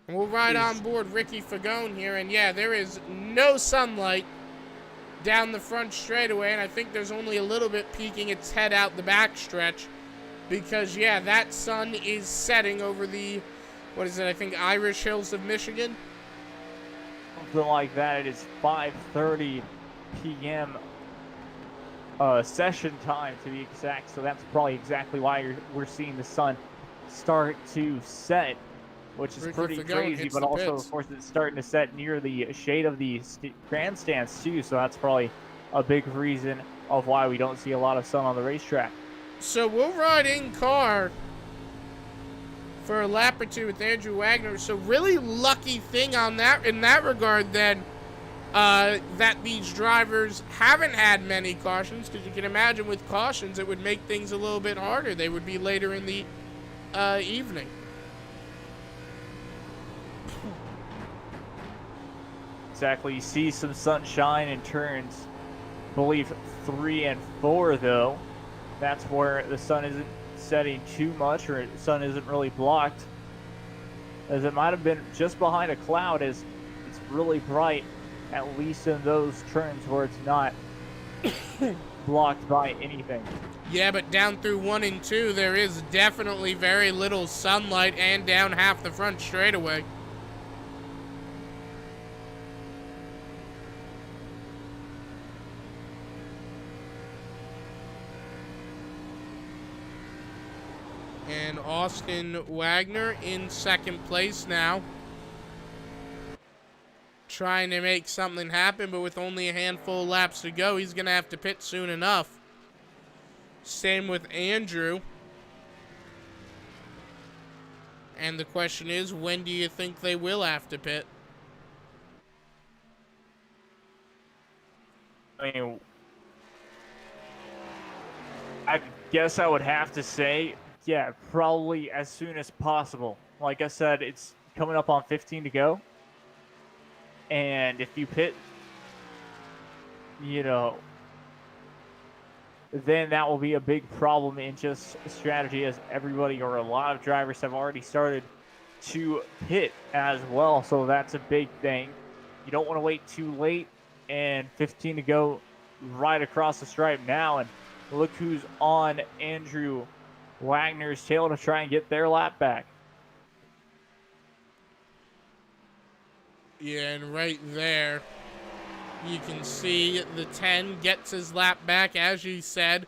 And we'll ride on board Ricky Fagone here, and yeah, there is no sunlight down the front straightaway, and I think there's only a little bit peeking its head out the back stretch, because yeah, that sun is setting over the, what is it, I think Irish Hills of Michigan? Something like that. It is 5:30 p.m. Session time, to be exact, so that's probably exactly why we're seeing the sun start to set, which is pretty crazy. But also, of course, it's starting to set near the shade of the grandstands too, so that's probably a big reason of why we don't see a lot of sun on the racetrack. So we'll ride in car for a lap or two with Andrew Wagner. So really lucky thing on that, in that regard, then, that these drivers haven't had many cautions, because you can imagine with cautions it would make things a little bit harder. They would be later in the evening. Exactly. You see some sunshine in turns, I believe 3 and 4, though. That's where the sun isn't setting too much, or the sun isn't really blocked, as it might have been just behind a cloud, as it's really bright, at least in those turns where it's not blocked by anything. Yeah, but down through 1 and 2, there is definitely very little sunlight, and down half the front straightaway. And Austin Wagner in second place now, trying to make something happen, but with only a handful of laps to go, he's going to have to pit soon enough. Same with Andrew. And the question is, when do you think they will have to pit? I mean, I guess I would have to say, yeah, probably as soon as possible. Like I said, it's coming up on 15 to go. And if you pit, you know, then that will be a big problem in just strategy, as everybody or a lot of drivers have already started to pit as well. So that's a big thing. You don't want to wait too late, and 15 to go right across the stripe now. And look who's on Andrew Wagner's tail to try and get their lap back. Yeah, and right there, you can see the 10 gets his lap back, as you said.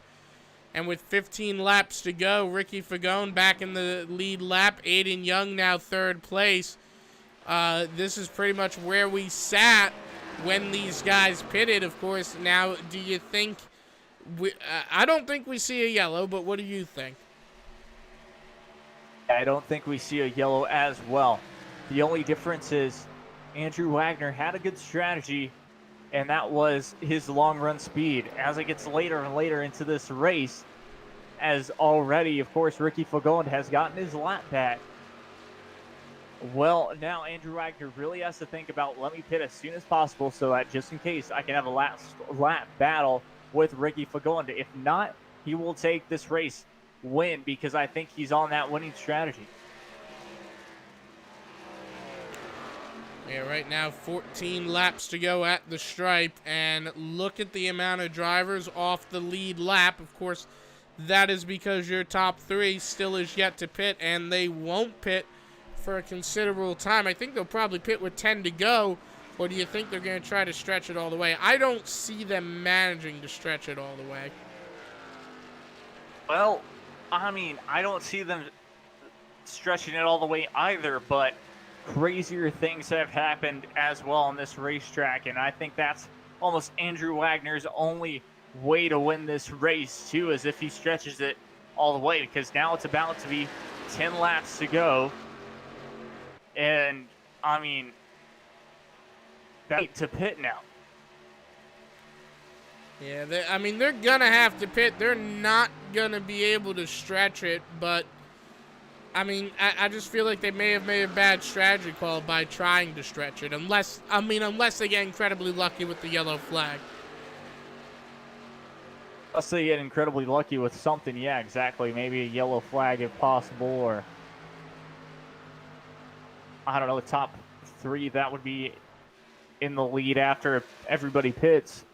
And with 15 laps to go, Ricky Fagone back in the lead lap. Aiden Young now third place. This is pretty much where we sat when these guys pitted, of course. Now, do you think... I don't think we see a yellow, but what do you think? I don't think we see a yellow as well. The only difference is Andrew Wagner had a good strategy, and that was his long run speed. As it gets later and later into this race, as already, of course, Ricky Fagone has gotten his lap back. Well, now Andrew Wagner really has to think about, let me pit as soon as possible so that just in case I can have a last lap battle with Ricky Fagone. If not, he will take this race win, because I think he's on that winning strategy. Yeah, right now 14 laps to go at the stripe, and look at the amount of drivers off the lead lap. Of course, that is because your top three still is yet to pit, and they won't pit for a considerable time. I think they'll probably pit with 10 to go, or do you think they're going to try to stretch it all the way? I don't see them managing to stretch it all the way. Well, I mean, I don't see them stretching it all the way either, but crazier things have happened as well on this racetrack, and I think that's almost Andrew Wagner's only way to win this race too, is if he stretches it all the way, because now it's about to be 10 laps to go, and I mean, to pit now. Yeah, they're gonna have to pit. They're not gonna be able to stretch it, but I mean, I just feel like they may have made a bad strategy call by trying to stretch it, unless they get incredibly lucky with the yellow flag. Unless they get incredibly lucky with something, yeah, exactly. Maybe a yellow flag if possible, or I don't know, the top three that would be in the lead after everybody pits.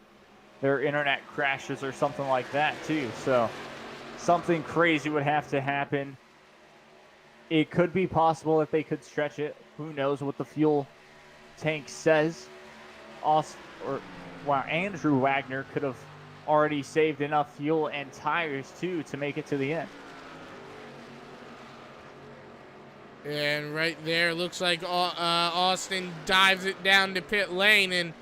Their internet crashes or something like that too. So something crazy would have to happen. It could be possible if they could stretch it. Who knows what the fuel tank says. Andrew Wagner could have already saved enough fuel and tires too to make it to the end. And right there, looks like Austin dives it down to pit lane and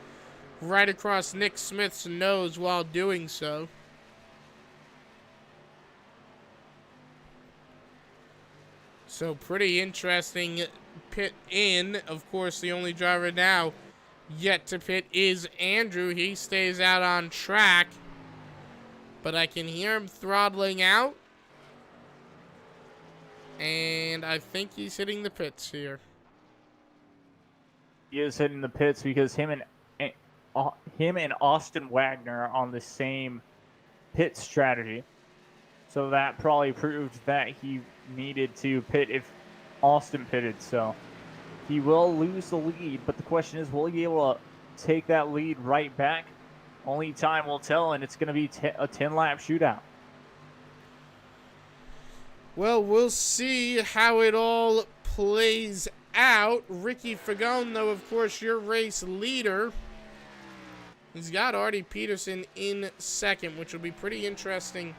right across Nick Smith's nose while doing so. So pretty interesting pit in. Of course, the only driver now yet to pit is Andrew. He stays out on track, but I can hear him throttling out. And I think he's hitting the pits here. He is hitting the pits because him and Austin Wagner are on the same pit strategy. So that probably proved that he needed to pit if Austin pitted. So he will lose the lead, but the question is, will he be able to take that lead right back? Only time will tell, and it's going to be a 10-lap shootout. Well, we'll see how it all plays out. Ricky Fagone, though, of course, your race leader. He's got Artie Peterson in second, which will be pretty interesting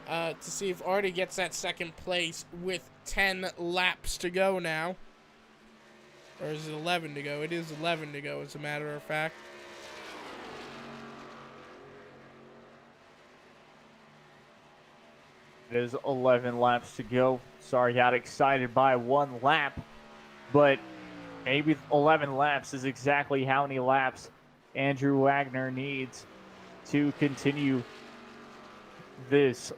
to see if Artie gets that second place with 10 laps to go now. Or is it 11 to go? It is 11 to go, as a matter of fact. It is 11 laps to go. Sorry, got excited by one lap, but maybe 11 laps is exactly how many laps Andrew Wagner needs to continue this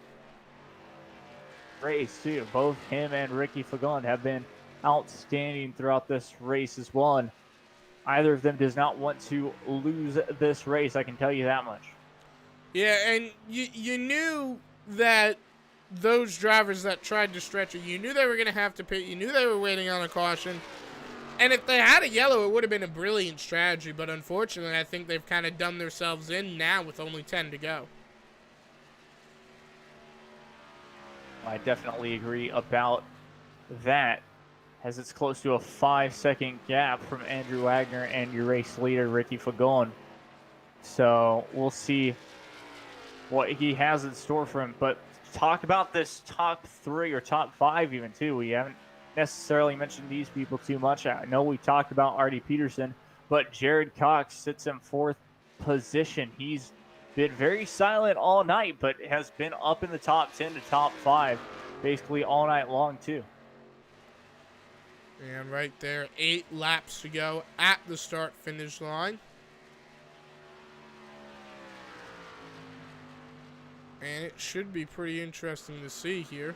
race too. Both him and Ricky Fagon have been outstanding throughout this race as well, and either of them does not want to lose this race, I can tell you that much. Yeah, and you knew that those drivers that tried to stretch it, you knew they were going to have to pit. You knew they were waiting on a caution. And if they had a yellow, it would have been a brilliant strategy. But unfortunately, I think they've kind of done themselves in now with only 10 to go. I definitely agree about that, as it's close to a 5-second gap from Andrew Wagner and your race leader, Ricky Fagon. So we'll see what he has in store for him. But talk about this top 3 or top 5 even too. We haven't necessarily mentioned these people too much. I know we talked about Artie Peterson, but Jared Cox sits in 4th position. He's been very silent all night, but has been up in the top 10 to top 5 basically all night long too. And right there, 8 laps to go at the start-finish line. And it should be pretty interesting to see here.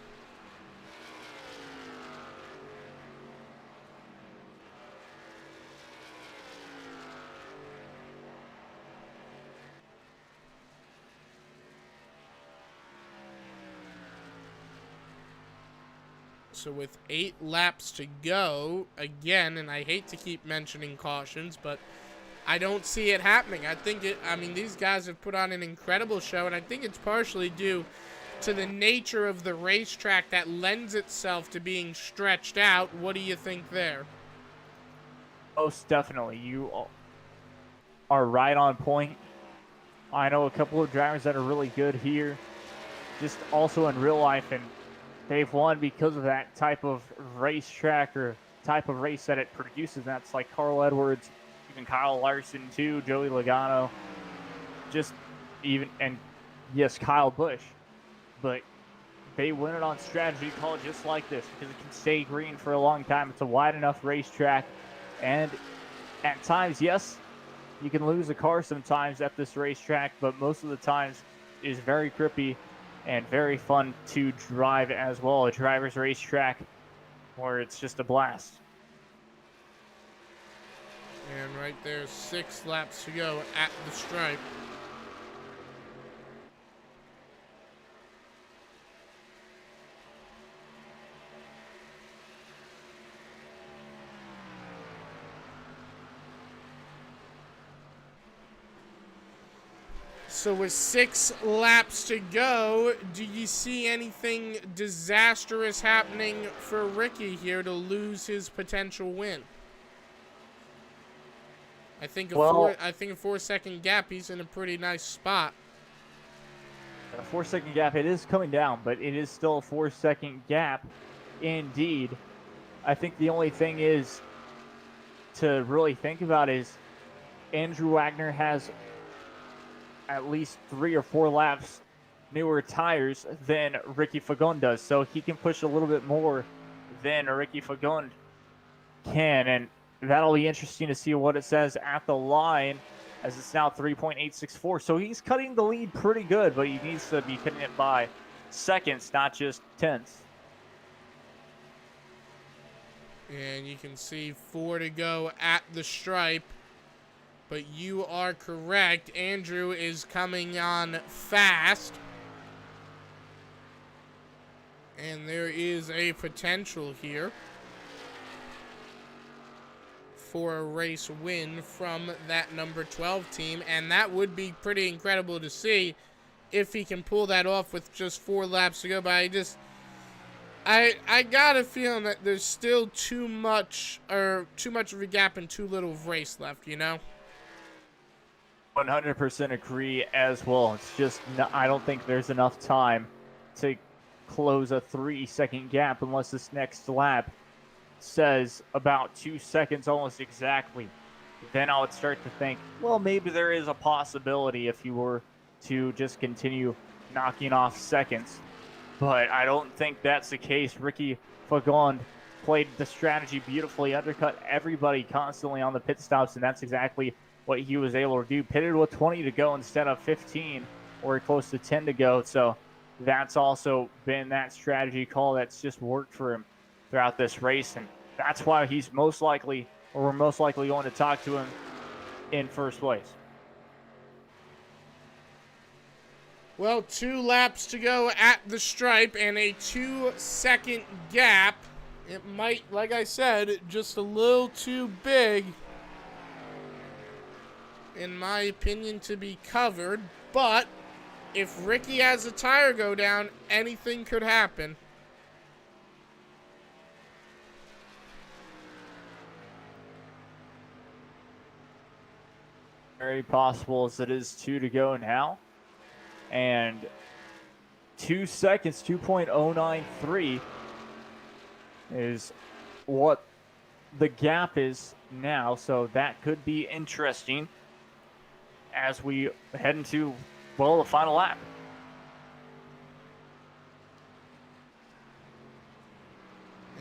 So with 8 laps to go, again, and I hate to keep mentioning cautions, but I don't see it happening. I mean, these guys have put on an incredible show, and I think it's partially due to the nature of the racetrack that lends itself to being stretched out. What do you think there? Most definitely. You are right on point. I know a couple of drivers that are really good here, just also in real life, and they've won because of that type of racetrack or type of race that it produces. That's like Carl Edwards, even Kyle Larson too, Joey Logano, just even, and yes, Kyle Busch. But they win it on strategy call just like this because it can stay green for a long time. It's a wide enough racetrack, and at times, yes, you can lose a car sometimes at this racetrack, but most of the times it is very grippy and very fun to drive as well. A driver's racetrack where it's just a blast. And right there, 6 laps to go at the stripe. So with 6 laps to go, do you see anything disastrous happening for Ricky here to lose his potential win? I think a 4-second gap, he's in a pretty nice spot. A 4-second gap, it is coming down, but it is still a 4-second gap indeed. I think the only thing is to really think about is Andrew Wagner has at least 3 or 4 laps newer tires than Ricky Fagon does, so he can push a little bit more than Ricky Fagon can, and that'll be interesting to see what it says at the line, as it's now 3.864. So he's cutting the lead pretty good, but he needs to be cutting it by seconds, not just tenths. And you can see 4 to go at the stripe. But you are correct. Andrew is coming on fast. And there is a potential here for a race win from that number 12 team. And that would be pretty incredible to see if he can pull that off with just 4 laps to go. But I got a feeling that there's still too much of a gap and too little of race left, you know? 100% agree as well. It's just, I don't think there's enough time to close a 3-second gap unless this next lap says about 2 seconds almost exactly. Then I would start to think, well, maybe there is a possibility if you were to just continue knocking off seconds. But I don't think that's the case. Ricky Fagon played the strategy beautifully, undercut everybody constantly on the pit stops, and that's exactly what he was able to do. Pitted with 20 to go instead of 15 or close to 10 to go. So that's also been that strategy call that's just worked for him throughout this race. And that's why he's most likely, or we're most likely going to talk to him in first place. Well, 2 laps to go at the stripe and a 2-second gap. It might, like I said, just a little too big, in my opinion, to be covered. But if Ricky has a tire go down, anything could happen. Very possible as it is 2 to go now. And 2 seconds, 2.093 is what the gap is now. So that could be interesting as we head into, well, the final lap.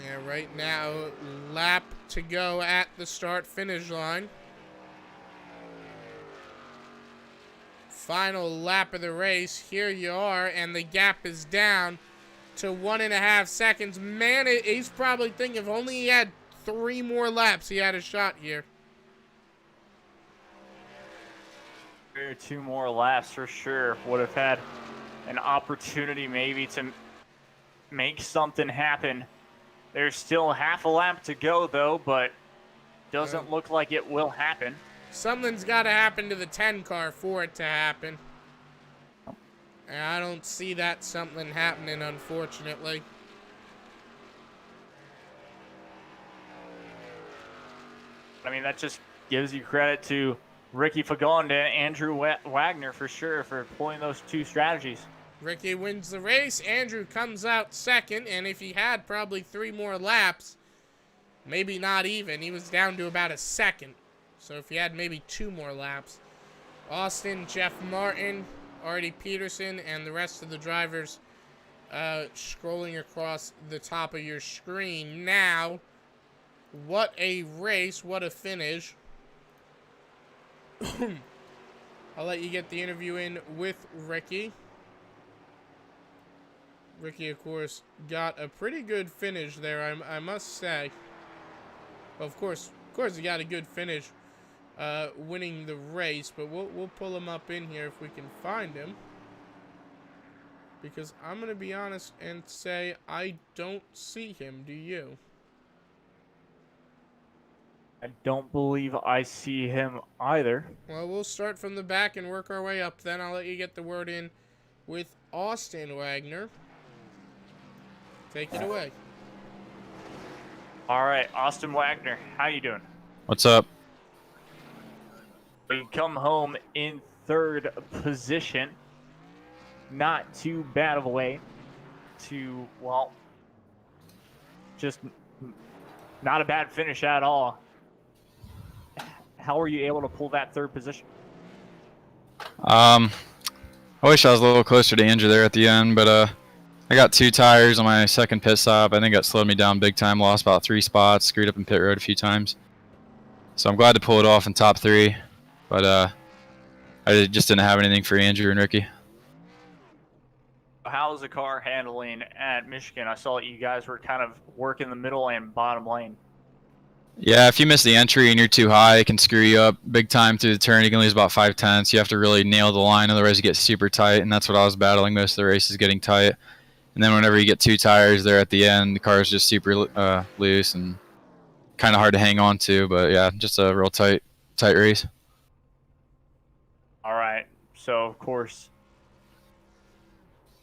Yeah, right now, lap to go at the start-finish line. Final lap of the race. Here you are, and the gap is down to 1.5 seconds. Man, he's probably thinking if only he had 3 more laps, he had a shot here. 2 more laps for sure. Would have had an opportunity maybe to make something happen. There's still half a lap to go, though, but doesn't look like it will happen. Something's got to happen to the 10 car for it to happen. And I don't see that something happening, unfortunately. I mean, that just gives you credit to Ricky Fagon and Andrew Wagner for sure for pulling those 2 strategies. Ricky wins the race. Andrew comes out second, and if he had probably 3 more laps, maybe not even, he was down to about a second. So if he had maybe 2 more laps, Austin, Jeff Martin, Artie Peterson, and the rest of the drivers scrolling across the top of your screen. Now, what a race, what a finish. I'll let you get the interview in with Ricky. Ricky, of course, got a pretty good finish there, I must say. Well, of course, he got a good finish winning the race, but we'll pull him up in here if we can find him. Because I'm going to be honest and say I don't see him. Do you? I don't believe I see him either. Well, we'll start from the back and work our way up then. I'll let you get the word in with Austin Wagner. Take it away. All right, Austin Wagner, how you doing? What's up? We come home in 3rd position. Not too bad of a way to, well, just not a bad finish at all. How were you able to pull that 3rd position? I wish I was a little closer to Andrew there at the end, but I got 2 tires on my second pit stop. I think that slowed me down big time. Lost about 3 spots, screwed up in pit road a few times. So I'm glad to pull it off in top 3, but I just didn't have anything for Andrew and Ricky. How's the car handling at Michigan? I saw that you guys were kind of working the middle and bottom lane. Yeah, if you miss the entry and you're too high, it can screw you up big time through the turn. You can lose about 5/10. You have to really nail the line, otherwise you get super tight, and that's what I was battling most of the race, is getting tight. And then whenever you get 2 tires there at the end, the car is just super loose and kind of hard to hang on to. But yeah, just a real tight race. All right. So, of course,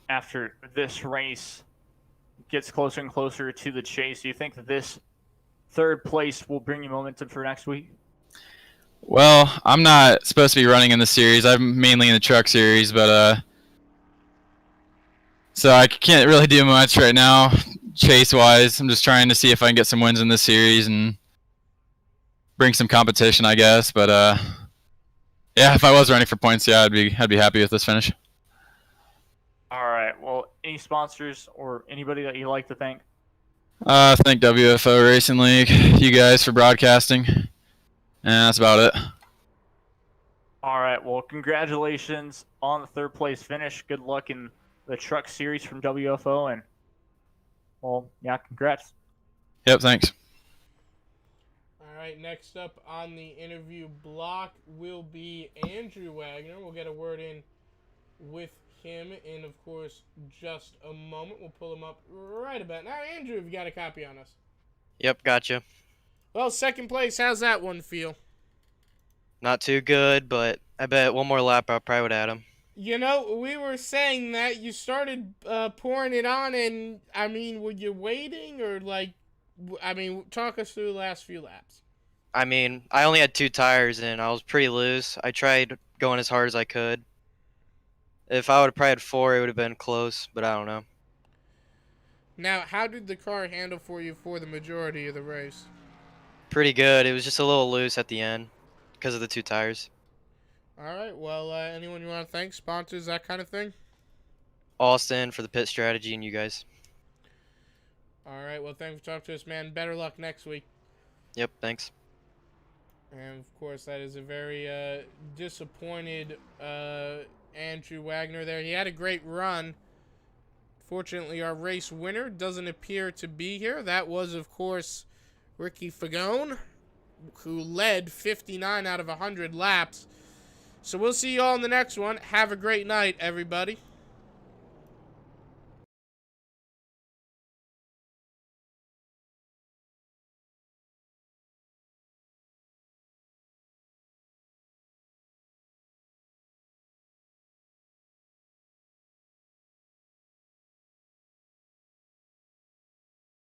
after this race gets closer and closer to the chase, do you think that this 3rd place will bring you momentum for next week? Well, I'm not supposed to be running in the series. I'm mainly in the truck series, but so I can't really do much right now chase-wise. I'm just trying to see if I can get some wins in this series and bring some competition, I guess. But yeah, if I was running for points, yeah, I'd be happy with this finish. All right. Well, any sponsors or anybody that you like to thank? Thank WFO Racing Leauge, you guys, for broadcasting, and that's about it. All right. Well, congratulations on the third place finish. Good luck in the truck series from WFO, and well, yeah, congrats. Yep, thanks. All right, next up on the interview block will be Andrew Wagner. We'll get a word in with him in, of course, just a moment. We'll pull him up right about now. Andrew, have you got a copy on us? Yep, gotcha. Well, second place, how's that one feel? Not too good, but I bet one more lap I probably would add him. You know, we were saying that you started pouring it on, and, I mean, were you waiting, or, like, I mean, talk us through the last few laps. I mean, I only had 2 tires and I was pretty loose. I tried going as hard as I could. If I would have probably had 4, it would have been close, but I don't know. Now, how did the car handle for you for the majority of the race? Pretty good. It was just a little loose at the end because of the 2 tires. All right, well, anyone you want to thank, sponsors, that kind of thing? Austin for the pit strategy and you guys. All right, well, thanks for talking to us, man. Better luck next week. Yep, thanks. And, of course, that is a very disappointed Andrew Wagner there. He had a great run. Fortunately, our race winner doesn't appear to be here. That was, of course, Ricky Fagone, who led 59 out of 100 laps. So we'll see you all in the next one. Have a great night, everybody.